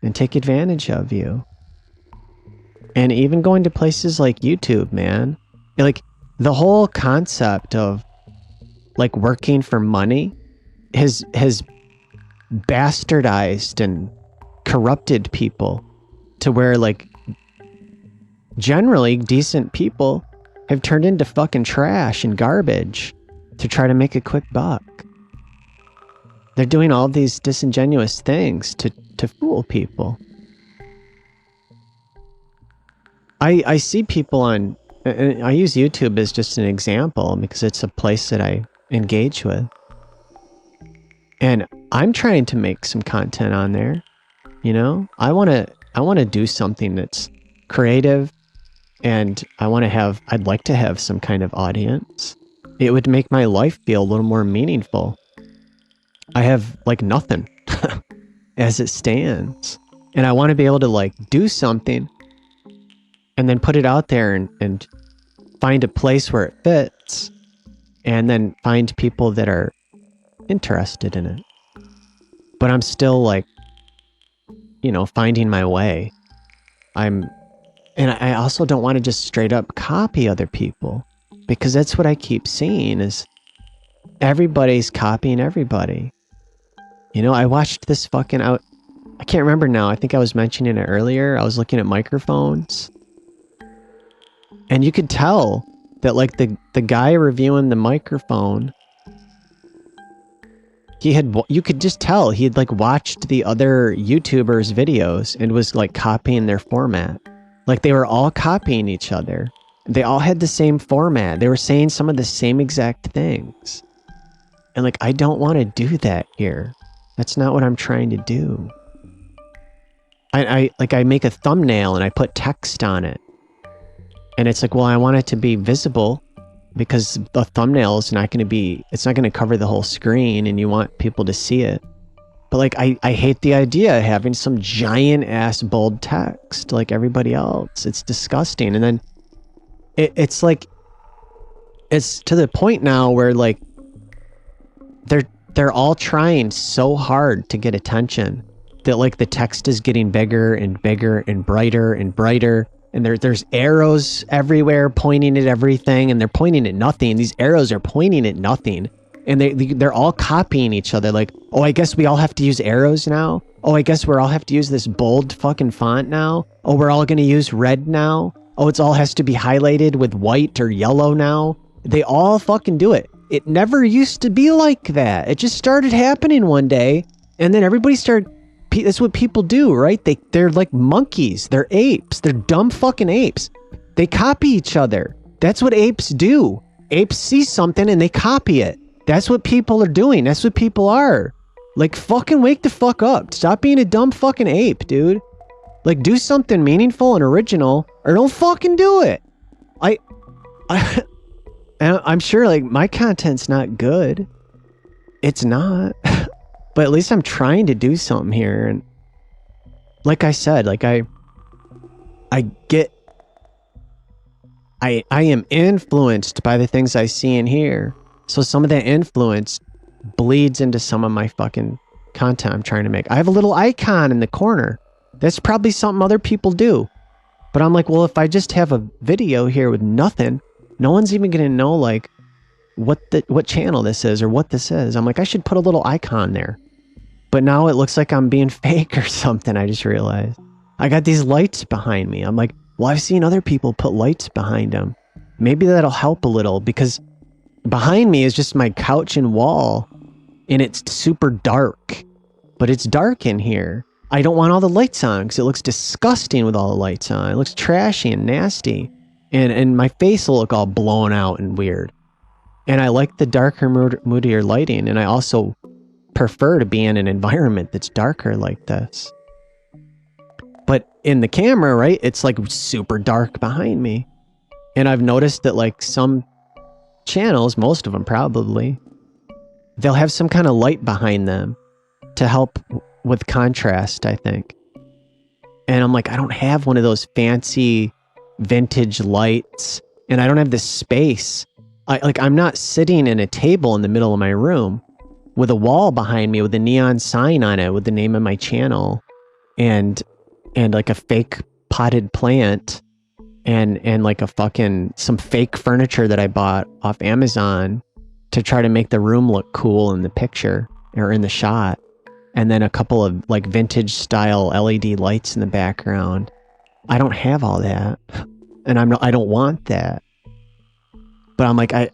and take advantage of you. And even going to places like YouTube, man. Like, the whole concept of like working for money has bastardized and corrupted people to where like generally decent people have turned into fucking trash and garbage to try to make a quick buck. They're doing all these disingenuous things to fool people. I see people on, I use YouTube as just an example because it's a place that I engage with. And I'm trying to make some content on there. You know, I want to do something that's creative, and I'd like to have some kind of audience. It would make my life feel a little more meaningful. I have like nothing as it stands. And I want to be able to like do something and then put it out there and find a place where it fits, and then find people that are interested in it. But I'm still like, you know, finding my way. And I also don't want to just straight up copy other people, because that's what I keep seeing is everybody's copying everybody. You know, I watched this fucking I can't remember now. I think I was mentioning it earlier. I was looking at microphones, and you could tell that like the guy reviewing the microphone, you could just tell he had like watched the other YouTubers' videos and was like copying their format. Like they were all copying each other. They all had the same format. They were saying some of the same exact things. And like, I don't want to do that here. That's not what I'm trying to do. I make a thumbnail and I put text on it. And it's like, well, I want it to be visible because the thumbnail is not going to it's not going to cover the whole screen, and you want people to see it. But like, I hate the idea of having some giant ass bold text like everybody else. It's disgusting. And then it's like, it's to the point now where like, they're all trying so hard to get attention that like the text is getting bigger and bigger and brighter and brighter. And there's arrows everywhere pointing at everything, and they're pointing at nothing. These arrows are pointing at nothing. And they're all copying each other. Like, oh, I guess we all have to use arrows now. Oh, I guess we all have to use this bold fucking font now. Oh, we're all going to use red now. Oh, it's all has to be highlighted with white or yellow now. They all fucking do it. It never used to be like that. It just started happening one day. And then everybody started... That's what people do, right? They're like monkeys. They're apes. They're dumb fucking apes. They copy each other. That's what apes do. Apes see something and they copy it. That's what people are doing. That's what people are. Like, fucking wake the fuck up. Stop being a dumb fucking ape, dude. Like, do something meaningful and original, or don't fucking do it. I'm sure, like, my content's not good. It's not. But at least I'm trying to do something here. And like I said, like I am influenced by the things I see and hear. So some of that influence bleeds into some of my fucking content I'm trying to make. I have a little icon in the corner. That's probably something other people do. But I'm like, well, if I just have a video here with nothing, no one's even going to know like what channel this is or what this is. I'm like, I should put a little icon there. But now it looks like I'm being fake or something. I just realized I got these lights behind me. I'm like, well, I've seen other people put lights behind them. Maybe that'll help a little, because behind me is just my couch and wall, and it's super dark. But it's dark in here. I don't want all the lights on because it looks disgusting with all the lights on. It looks trashy and nasty. And my face will look all blown out and weird. And I like the darker, moodier lighting. And I also prefer to be in an environment that's darker like this. But in the camera, right, it's like super dark behind me. And I've noticed that like some channels, most of them probably, they'll have some kind of light behind them to help with contrast, I think. And I'm like, I don't have one of those fancy vintage lights, and I don't have the space. I'm not sitting in a table in the middle of my room with a wall behind me with a neon sign on it with the name of my channel and like a fake potted plant and like a fucking some fake furniture that I bought off Amazon to try to make the room look cool in the picture or in the shot. And then a couple of like vintage style LED lights in the background. I don't have all that. And I don't want that. But I'm like, I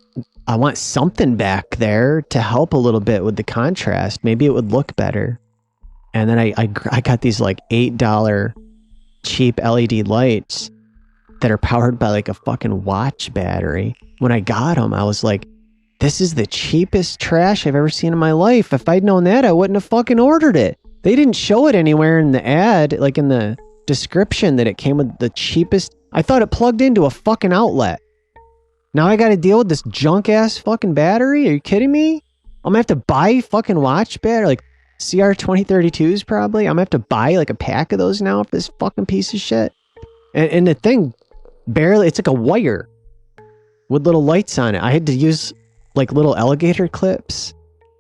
want something back there to help a little bit with the contrast. Maybe it would look better. And then I got these like $8 cheap LED lights that are powered by like a fucking watch battery. When I got them, I was like, this is the cheapest trash I've ever seen in my life. If I'd known that, I wouldn't have fucking ordered it. They didn't show it anywhere in the ad, like in the description, that it came with the cheapest. I thought it plugged into a fucking outlet. Now I gotta deal with this junk ass fucking battery? Are you kidding me? I'm gonna have to buy fucking watch battery, like CR 2032s probably. I'm gonna have to buy like a pack of those now for this fucking piece of shit. And the thing barely, it's like a wire with little lights on it. I had to use like little alligator clips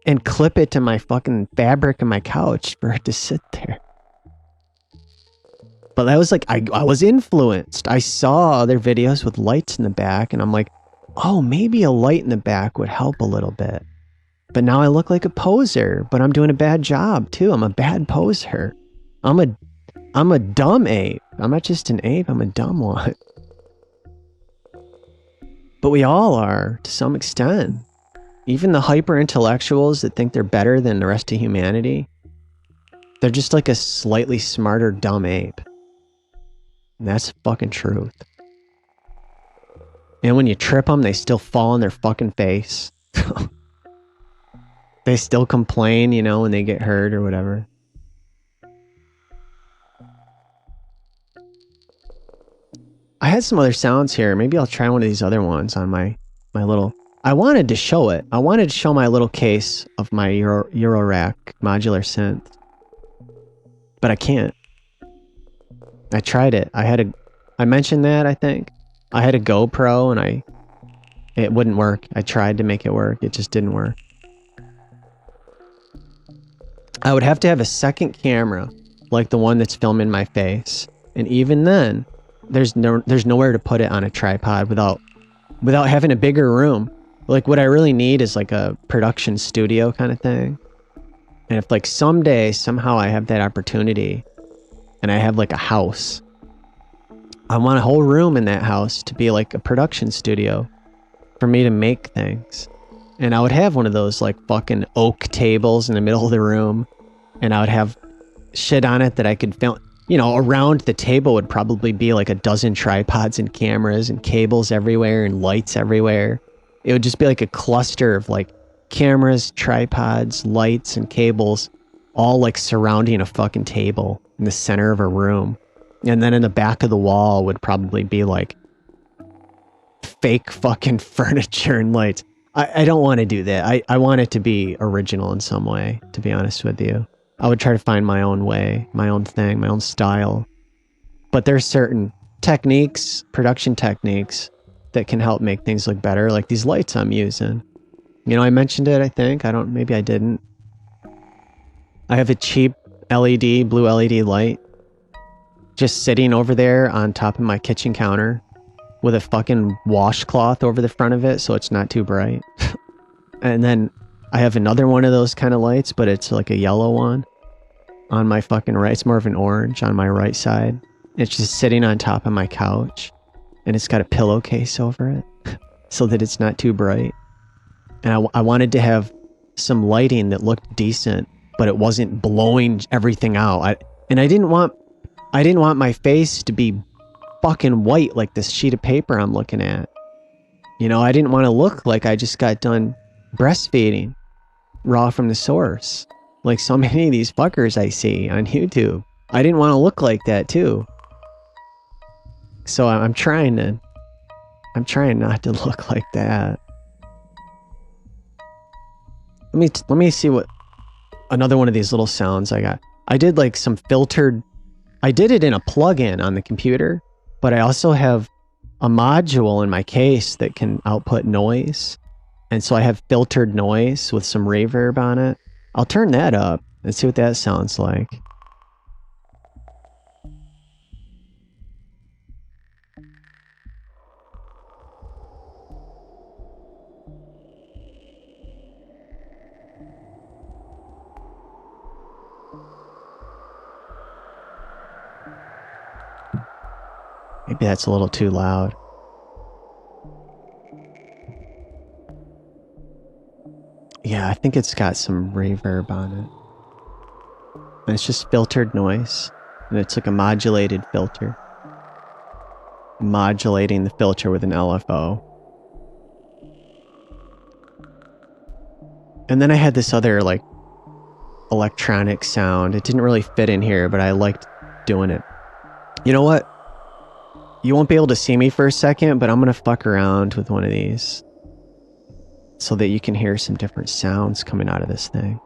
and clip it to my fucking fabric in my couch for it to sit there. But that was like, I was influenced. I saw other videos with lights in the back and I'm like, oh, maybe a light in the back would help a little bit. But now I look like a poser, but I'm doing a bad job too. I'm a bad poser. I'm a dumb ape. I'm not just an ape, I'm a dumb one. But we all are, to some extent. Even the hyper-intellectuals that think they're better than the rest of humanity, they're just like a slightly smarter dumb ape. And that's fucking truth. And when you trip them, they still fall on their fucking face. They still complain, you know, when they get hurt or whatever. I had some other sounds here. Maybe I'll try one of these other ones on my little... I wanted to show it. I wanted to show my little case of my Eurorack modular synth. But I can't. I tried it. I mentioned that, I think. I had a GoPro and it wouldn't work. I tried to make it work. It just didn't work. I would have to have a second camera, like the one that's filming my face. And even then, there's nowhere to put it on a tripod without having a bigger room. Like what I really need is like a production studio kind of thing. And if like someday, somehow I have that opportunity and I have like a house, I want a whole room in that house to be like a production studio for me to make things. And I would have one of those like fucking oak tables in the middle of the room. And I would have shit on it that I could film. You know, around the table would probably be like a dozen tripods and cameras and cables everywhere and lights everywhere. It would just be like a cluster of like cameras, tripods, lights, and cables all like surrounding a fucking table in the center of a room. And then in the back of the wall would probably be like fake fucking furniture and lights. I don't want to do that. I want it to be original in some way, to be honest with you. I would try to find my own way, my own thing, my own style. But there's certain techniques, production techniques, that can help make things look better, like these lights I'm using. You know, I mentioned it, I think. Maybe I didn't. I have a cheap LED, blue LED light, just sitting over there on top of my kitchen counter with a fucking washcloth over the front of it so it's not too bright. And then I have another one of those kind of lights, but it's like a yellow one on my fucking right. It's more of an orange on my right side. It's just sitting on top of my couch and it's got a pillowcase over it so that it's not too bright. And I wanted to have some lighting that looked decent, but it wasn't blowing everything out. I didn't want my face to be fucking white like this sheet of paper I'm looking at. You know, I didn't want to look like I just got done breastfeeding raw from the source, like so many of these fuckers I see on YouTube. I didn't want to look like that too. So I'm trying not to look like that. Let me see what another one of these little sounds I got. I did like some filtered. I did it in a plugin on the computer, but I also have a module in my case that can output noise. And so I have filtered noise with some reverb on it. I'll turn that up and see what that sounds like. Maybe that's a little too loud. Yeah, I think it's got some reverb on it. And it's just filtered noise. And it's like a modulated filter. Modulating the filter with an LFO. And then I had this other like electronic sound. It didn't really fit in here, but I liked doing it. You know what? You won't be able to see me for a second, but I'm gonna fuck around with one of these so that you can hear some different sounds coming out of this thing.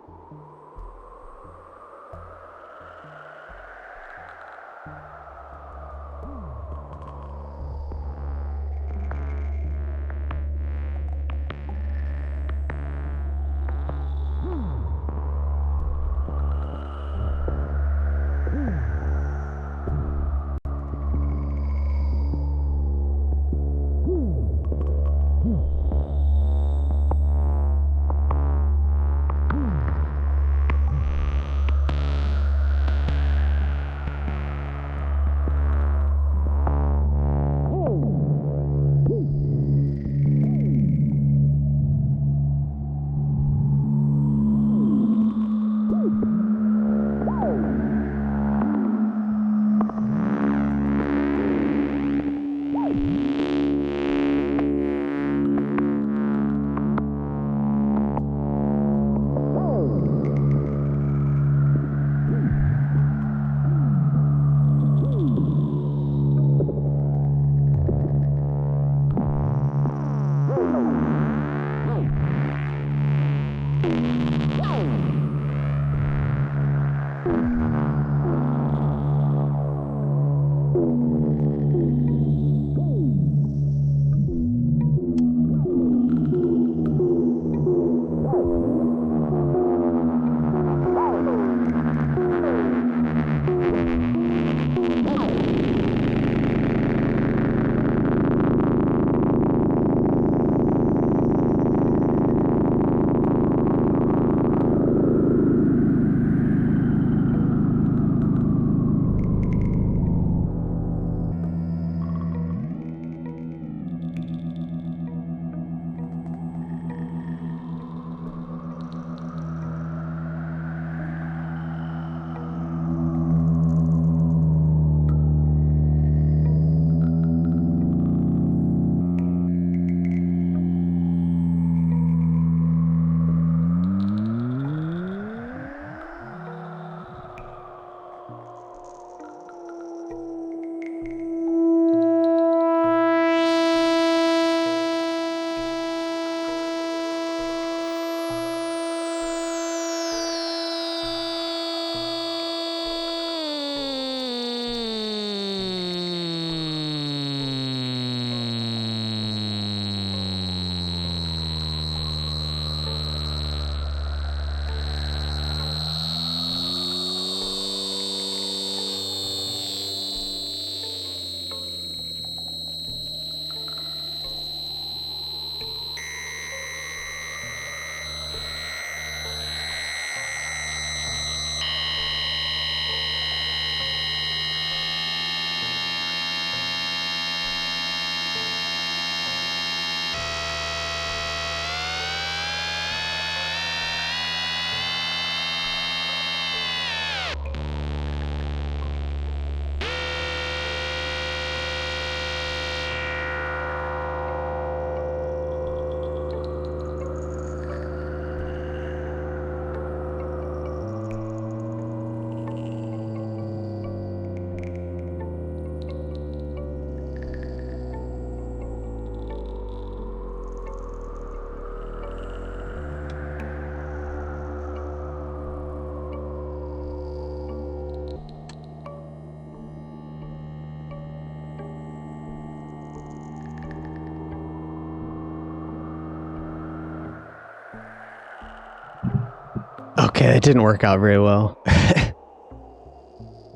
Okay, it didn't work out very well.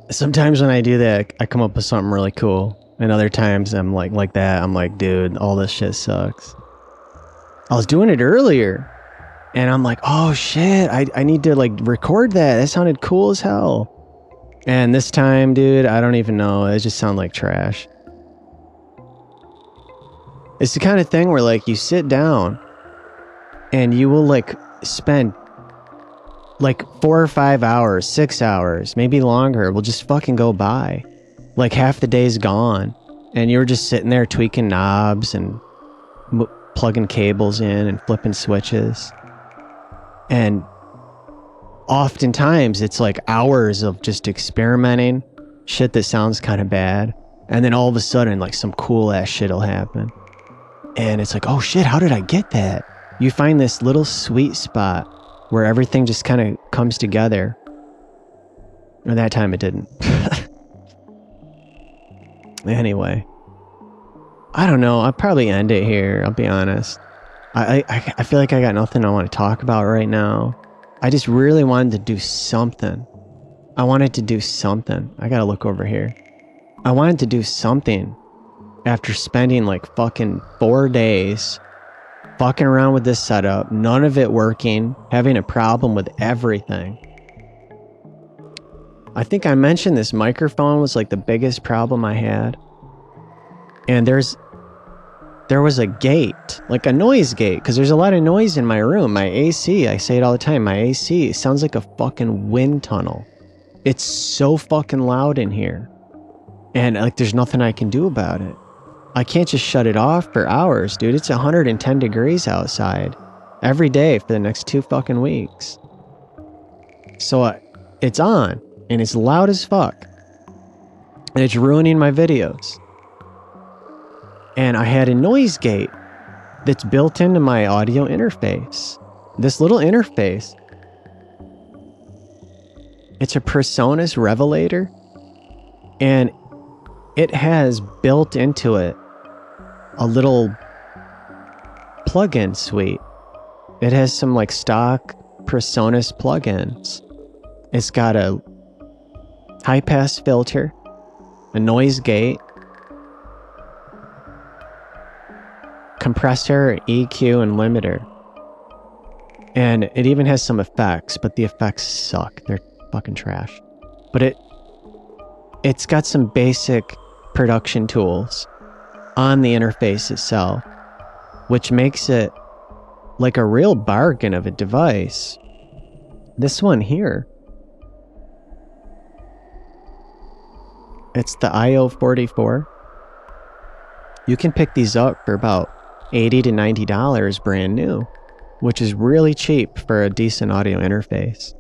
Sometimes when I do that, I come up with something really cool. And other times I'm like that. I'm like, dude, all this shit sucks. I was doing it earlier. And I'm like, oh shit, I need to like record that. That sounded cool as hell. And this time, dude, I don't even know. It just sounded like trash. It's the kind of thing where like you sit down and you will like spend like 4 or 5 hours, 6 hours, maybe longer will just fucking go by. Like half the day's gone and you're just sitting there tweaking knobs and plugging cables in and flipping switches. And oftentimes it's like hours of just experimenting, shit that sounds kind of bad. And then all of a sudden like some cool ass shit will happen. And it's like, oh shit, how did I get that? You find this little sweet spot where everything just kind of comes together. And that time it didn't. Anyway, I don't know. I'll probably end it here. I'll be honest. I feel like I got nothing I want to talk about right now. I just really wanted to do something. I wanted to do something. I gotta look over here. I wanted to do something after spending like fucking 4 days fucking around with this setup, none of it working, having a problem with everything. I think I mentioned this microphone was like the biggest problem I had. And there was a gate, like a noise gate, because there's a lot of noise in my room. My AC, I say it all the time, my AC sounds like a fucking wind tunnel. It's so fucking loud in here. And like there's nothing I can do about it. I can't just shut it off for hours, dude. It's 110 degrees outside every day for the next 2 fucking weeks. So it's on and it's loud as fuck. And it's ruining my videos. And I had a noise gate that's built into my audio interface. This little interface. It's a PreSonus Revelator. And it has built into it a little plugin suite. It has some like stock PreSonus plugins. It's got a high pass filter, a noise gate, compressor, EQ, and limiter. And it even has some effects, but the effects suck. They're fucking trash. But it's got some basic production tools on the interface itself, which makes it like a real bargain of a device. This one here, it's the IO44. You can pick these up for about $80 to $90 brand new, which is really cheap for a decent audio interface.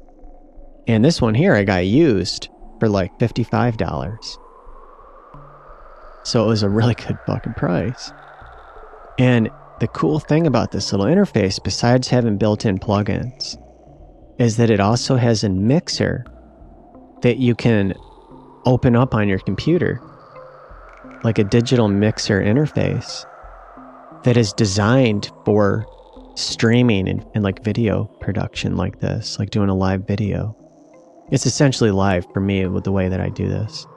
And this one here I got used for like $55. So it was a really good fucking price. And the cool thing about this little interface, besides having built-in plugins, is that it also has a mixer that you can open up on your computer, like a digital mixer interface that is designed for streaming and like video production like this, like doing a live video. It's essentially live for me with the way that I do this.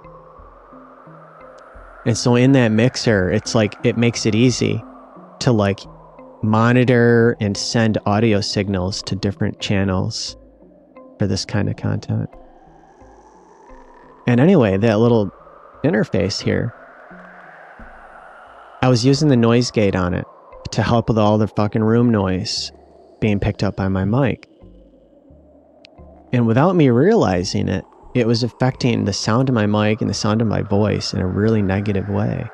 And so in that mixer, it's like, it makes it easy to like monitor and send audio signals to different channels for this kind of content. And anyway, that little interface here, I was using the noise gate on it to help with all the fucking room noise being picked up by my mic. And without me realizing it, it was affecting the sound of my mic and the sound of my voice in a really negative way.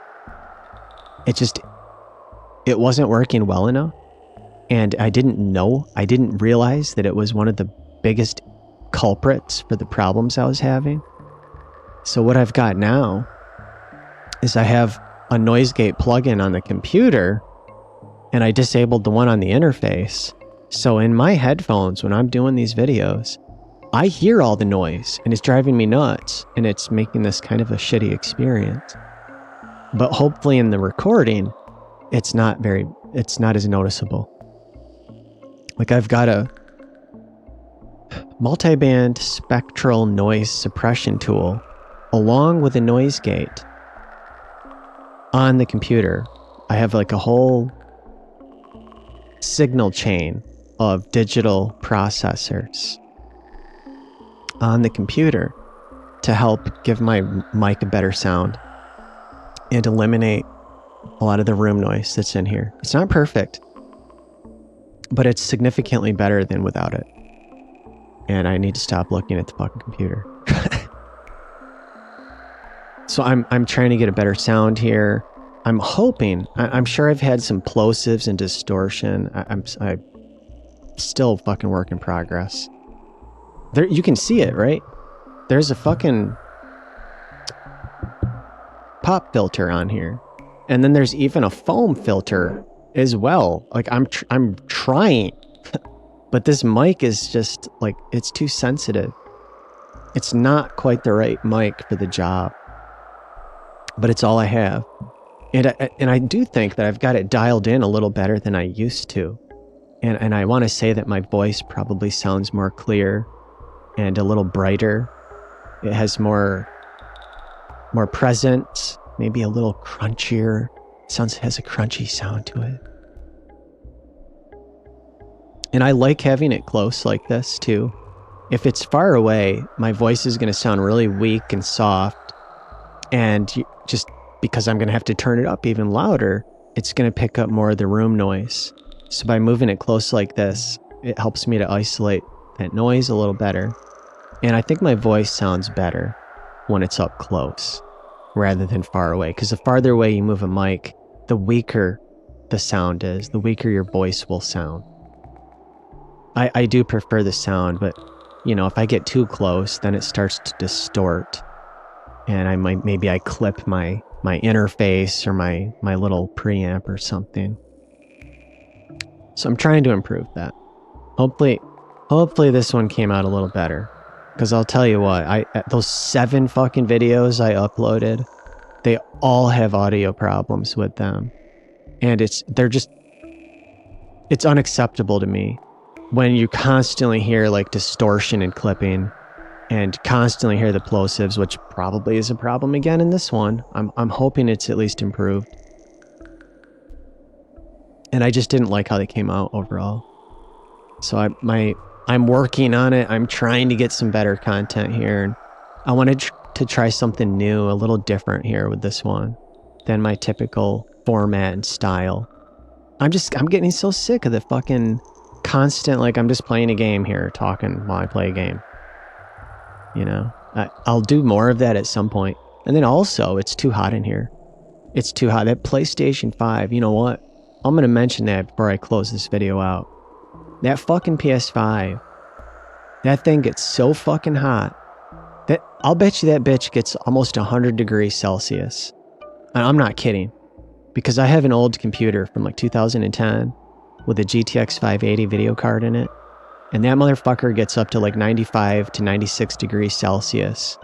It wasn't working well enough. And I didn't realize that it was one of the biggest culprits for the problems I was having. So what I've got now is I have a noise gate plugin on the computer and I disabled the one on the interface. So in my headphones, when I'm doing these videos, I hear all the noise and it's driving me nuts and it's making this kind of a shitty experience. But hopefully in the recording, it's not as noticeable. Like I've got a multiband spectral noise suppression tool along with a noise gate on the computer. I have like a whole signal chain of digital processors on the computer to help give my mic a better sound and eliminate a lot of the room noise that's in here. It's not perfect, but it's significantly better than without it. And I need to stop looking at the fucking computer. So I'm trying to get a better sound here. I'm hoping, I'm sure I've had some plosives and distortion. I'm still fucking work in progress. There, you can see it, right? There's a fucking pop filter on here. And then there's even a foam filter as well. Like I'm trying, but this mic is just like, it's too sensitive. It's not quite the right mic for the job, but it's all I have. And I do think that I've got it dialed in a little better than I used to. And I want to say that my voice probably sounds more clear and a little brighter. It has more presence, maybe a little crunchier. Has a crunchy sound to it. And I like having it close like this too. If it's far away, my voice is going to sound really weak and soft. And just because I'm going to have to turn it up even louder, it's going to pick up more of the room noise. So by moving it close like this, it helps me to isolate that noise a little better. And I think my voice sounds better when it's up close rather than far away. Because the farther away you move a mic, the weaker the sound is, the weaker your voice will sound. I do prefer the sound, but you know, if I get too close, then it starts to distort. And maybe I clip my interface or my little preamp or something. So I'm trying to improve that. Hopefully this one came out a little better. Because I'll tell you what, those 7 fucking videos I uploaded, they all have audio problems with them. And it's unacceptable to me when you constantly hear like distortion and clipping and constantly hear the plosives, which probably is a problem again in this one. I'm hoping it's at least improved. And I just didn't like how they came out overall. So I'm working on it. I'm trying to get some better content here. And I wanted to try something new, a little different here with this one than my typical format and style. I'm getting so sick of the fucking constant, like I'm just playing a game here, talking while I play a game. You know, I'll do more of that at some point. And then also, it's too hot in here. It's too hot. That PlayStation 5, you know what? I'm going to mention that before I close this video out. That fucking PS5, that thing gets so fucking hot that I'll bet you that bitch gets almost 100 degrees Celsius. And I'm not kidding, because I have an old computer from like 2010 with a GTX 580 video card in it. And that motherfucker gets up to like 95 to 96 degrees Celsius.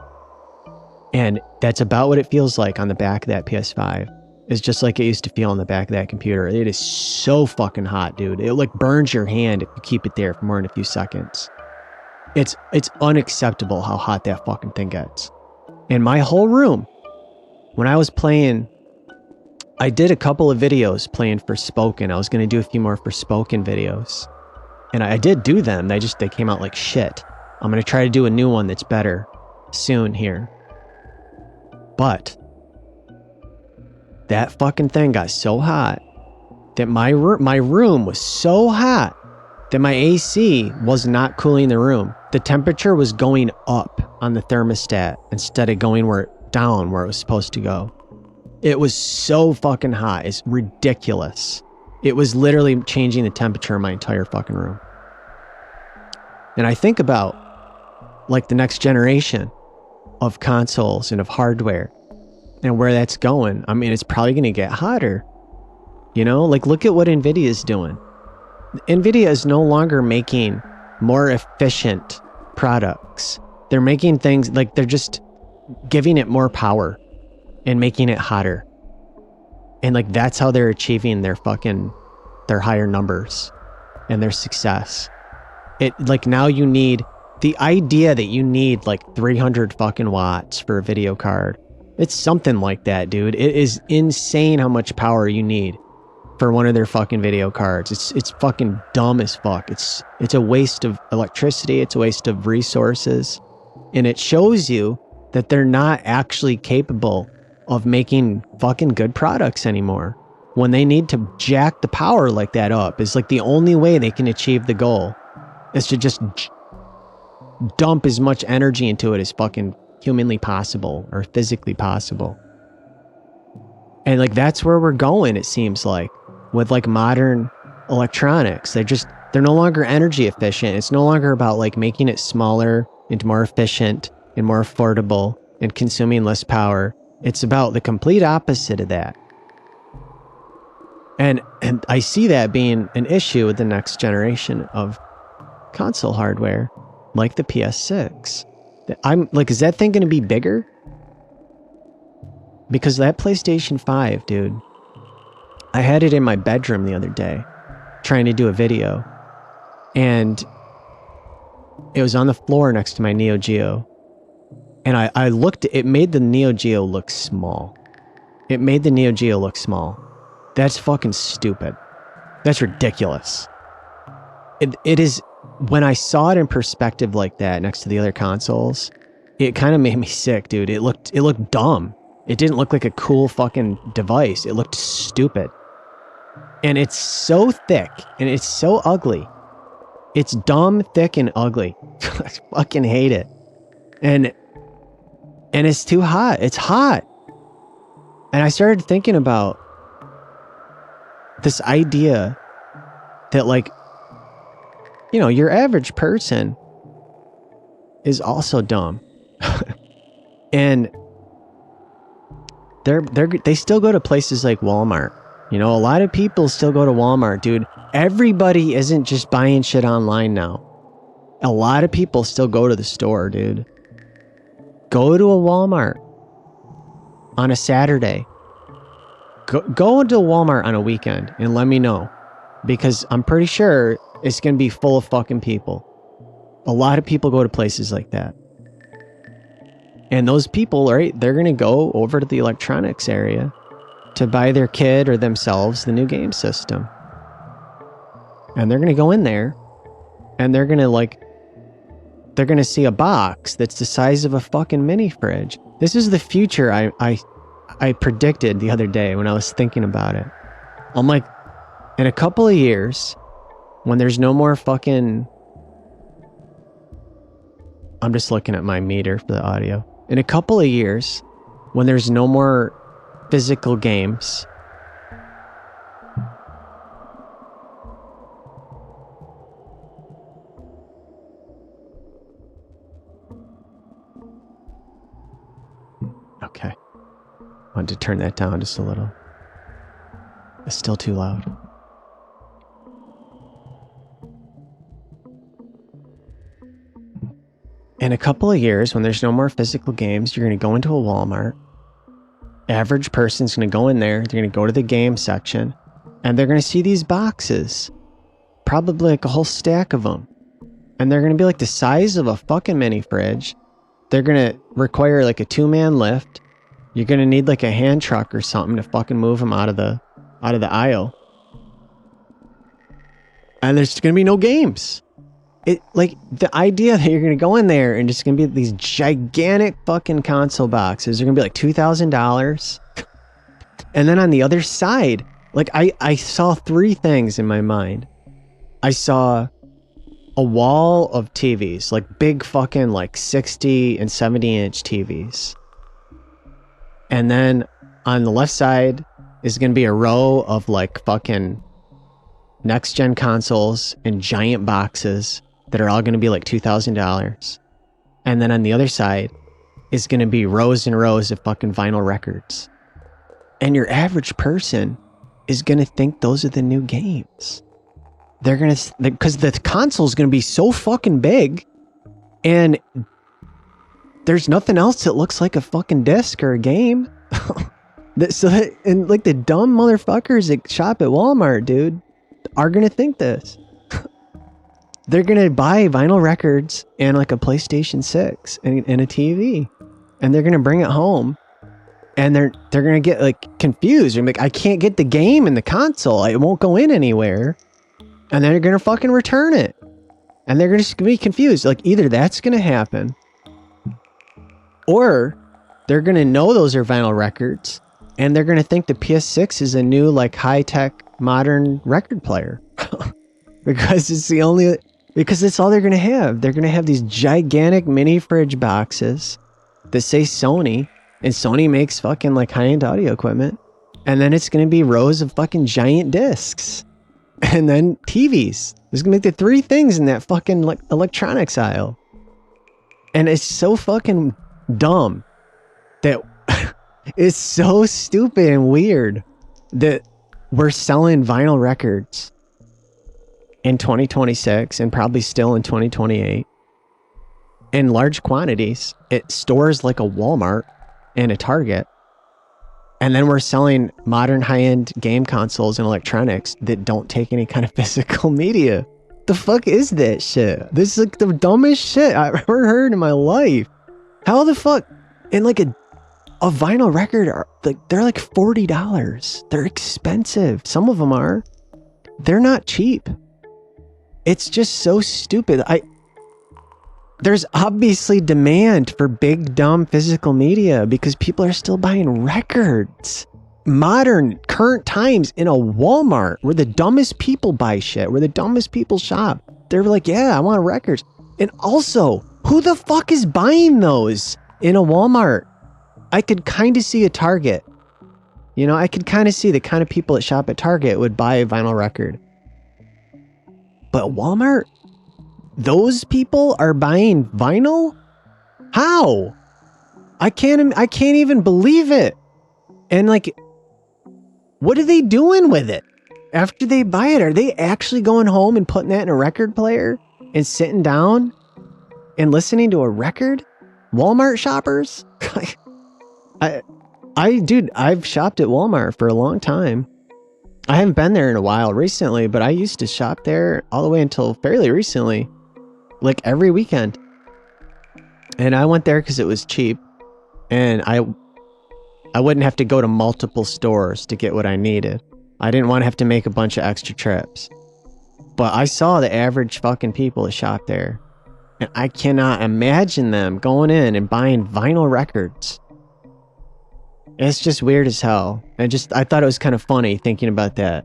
And that's about what it feels like on the back of that PS5. It's just like it used to feel on the back of that computer. It is so fucking hot, dude. It like burns your hand if you keep it there for more than a few seconds. It's unacceptable how hot that fucking thing gets. And my whole room, when I was playing, I did a couple of videos playing Forspoken. I was going to do a few more Forspoken videos. And I did do them. They came out like shit. I'm going to try to do a new one that's better soon here. But that fucking thing got so hot that my room was so hot that my AC was not cooling the room. The temperature was going up on the thermostat instead of going down where it was supposed to go. It was so fucking hot. It's ridiculous. It was literally changing the temperature of my entire fucking room. And I think about like the next generation of consoles and of hardware and where that's going. I mean, it's probably going to get hotter. You know, like look at what NVIDIA is doing. NVIDIA is no longer making more efficient products. They're making things like they're just giving it more power and making it hotter. And like that's how they're achieving their higher numbers and their success. It like now you need the idea that you need like 300 fucking watts for a video card. It's something like that, dude. It is insane how much power you need for one of their fucking video cards. It's fucking dumb as fuck. It's a waste of electricity. It's a waste of resources. And it shows you that they're not actually capable of making fucking good products anymore. When they need to jack the power like that up, is like the only way they can achieve the goal is to just dump as much energy into it as fucking humanly possible or physically possible. And like that's where we're going, it seems like, with like modern electronics. They're no longer energy efficient. It's no longer about like making it smaller and more efficient and more affordable and consuming less power. It's about the complete opposite of that. And I see that being an issue with the next generation of console hardware, like the PS6. I'm like, is that thing going to be bigger? Because that PlayStation 5, dude, I had it in my bedroom the other day trying to do a video, and it was on the floor next to my Neo Geo. And I looked, it made the Neo Geo look small. It made the Neo Geo look small. That's fucking stupid. That's ridiculous. It is, when I saw it in perspective like that next to the other consoles, it kind of made me sick, dude. It looked dumb. It didn't look like a cool fucking device. It looked stupid. And it's so thick and it's so ugly. It's dumb, thick, and ugly. I fucking hate it. And it's too hot. It's hot. And I started thinking about this idea that, like, you know, your average person is also dumb. And they still go to places like Walmart. You know, a lot of people still go to Walmart, dude. Everybody isn't just buying shit online now. A lot of people still go to the store, dude. Go to a Walmart on a Saturday. Go to Walmart on a weekend and let me know. Because I'm pretty sure it's going to be full of fucking people. A lot of people go to places like that. And those people, right, they're going to go over to the electronics area to buy their kid or themselves the new game system. And they're going to go in there and they're going to see a box that's the size of a fucking mini fridge. This is the future I predicted the other day when I was thinking about it. I'm like, in a couple of years, when there's no more fucking... I'm just looking at my meter for the audio. In a couple of years, when there's no more physical games, okay, I wanted to turn that down just a little. It's still too loud. In a couple of years, when there's no more physical games, you're going to go into a Walmart. Average person's going to go in there. They're going to go to the game section. And they're going to see these boxes. Probably like a whole stack of them. And they're going to be like the size of a fucking mini fridge. They're going to require like a 2-man lift. You're going to need like a hand truck or something to fucking move them out of the aisle. And there's going to be no games. It, like, the idea that you're going to go in there and just going to be these gigantic fucking console boxes are going to be like $2,000. And then on the other side, like, I saw 3 things in my mind. I saw a wall of TVs, like big fucking like 60 and 70 inch TVs. And then on the left side is going to be a row of like fucking next gen consoles in giant boxes that are all going to be like $2,000. And then on the other side is going to be rows and rows of fucking vinyl records. And your average person is going to think those are the new games. They're going to, because the console is going to be so fucking big and there's nothing else that looks like a fucking disc or a game. And like the dumb motherfuckers that shop at Walmart, dude, are going to think this. They're going to buy vinyl records and like a PlayStation 6 and a TV. And they're going to bring it home. And they're going to get like confused. They're like, I can't get the game in the console. It won't go in anywhere. And then they're going to fucking return it. And they're just going to be confused. Like either that's going to happen. Or they're going to know those are vinyl records, and they're going to think the PS6 is a new, like, high-tech, modern record player. Because it's all they're going to have. They're going to have these gigantic mini fridge boxes that say Sony, and Sony makes fucking, like, high-end audio equipment. And then it's going to be rows of fucking giant discs. And then TVs. There's going to be the three things in that fucking, like, electronics aisle. And it's so fucking dumb that it's so stupid and weird that we're selling vinyl records in 2026 and probably still in 2028 in large quantities at stores like a Walmart and a Target. And then we're selling modern high-end game consoles and electronics that don't take any kind of physical media. The fuck is that shit? This is like the dumbest shit I've ever heard in my life. How the fuck? And like a vinyl record, they're like $40. They're expensive. Some of them are. They're not cheap. It's just so stupid. There's obviously demand for big, dumb physical media because people are still buying records. Modern, current times in a Walmart where the dumbest people buy shit, where the dumbest people shop. They're like, yeah, I want records. And also, who the fuck is buying those in a Walmart? I could kind of see a Target. You know, I could kind of see the kind of people that shop at Target would buy a vinyl record. But Walmart? Those people are buying vinyl? How? I can't even believe it. And like, what are they doing with it? After they buy it, are they actually going home and putting that in a record player and sitting down and listening to a record? Walmart shoppers? Dude, I've shopped at Walmart for a long time. I haven't been there in a while recently, but I used to shop there all the way until fairly recently. Like every weekend. And I went there because it was cheap. And I wouldn't have to go to multiple stores to get what I needed. I didn't want to have to make a bunch of extra trips. But I saw the average fucking people that shop there. And I cannot imagine them going in and buying vinyl records. It's just weird as hell. I thought it was kind of funny thinking about that.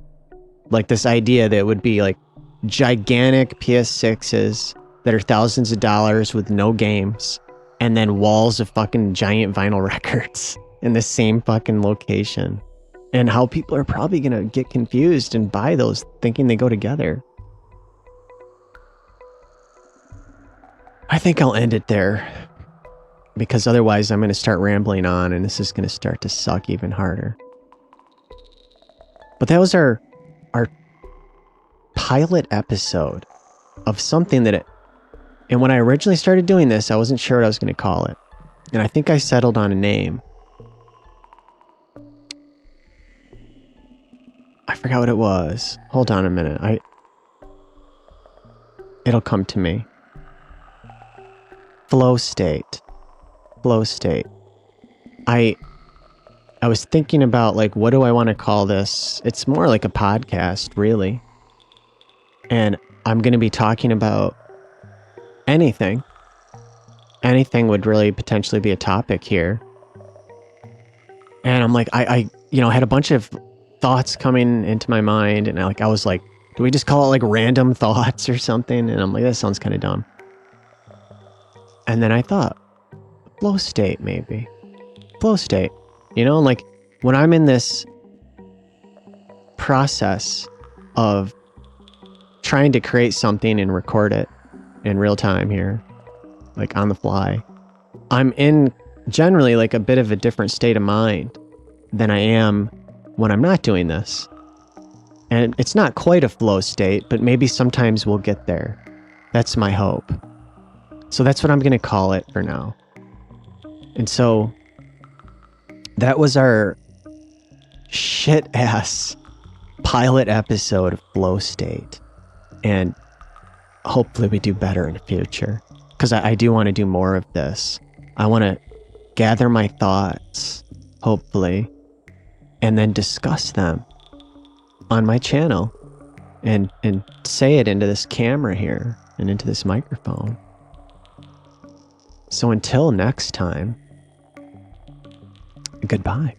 Like this idea that it would be like gigantic PS6s that are thousands of dollars with no games, and then walls of fucking giant vinyl records in the same fucking location. And how people are probably gonna get confused and buy those thinking they go together. I think I'll end it there, because otherwise I'm gonna start rambling on and this is gonna start to suck even harder. But that was our pilot episode of something that and when I originally started doing this, I wasn't sure what I was going to call it. And I think I settled on a name. I forgot what it was. Hold on a minute. It'll come to me. Flow state. Flow state. I was thinking about, like, what do I want to call this? It's more like a podcast, really. And I'm going to be talking about anything. Anything would really potentially be a topic here. And I'm like, I had a bunch of thoughts coming into my mind, and I was like, do we just call it like random thoughts or something? And I'm like, that sounds kind of dumb. And then I thought, flow state, maybe. Flow state. You know, like when I'm in this process of trying to create something and record it in real time here, like on the fly, I'm in generally like a bit of a different state of mind than I am when I'm not doing this. And it's not quite a flow state, but maybe sometimes we'll get there. That's my hope. So that's what I'm going to call it for now. And so that was our shit ass pilot episode of Flow State. And hopefully we do better in the future, because I do want to do more of this. I want to gather my thoughts, hopefully, and then discuss them on my channel and say it into this camera here and into this microphone. So until next time, Goodbye.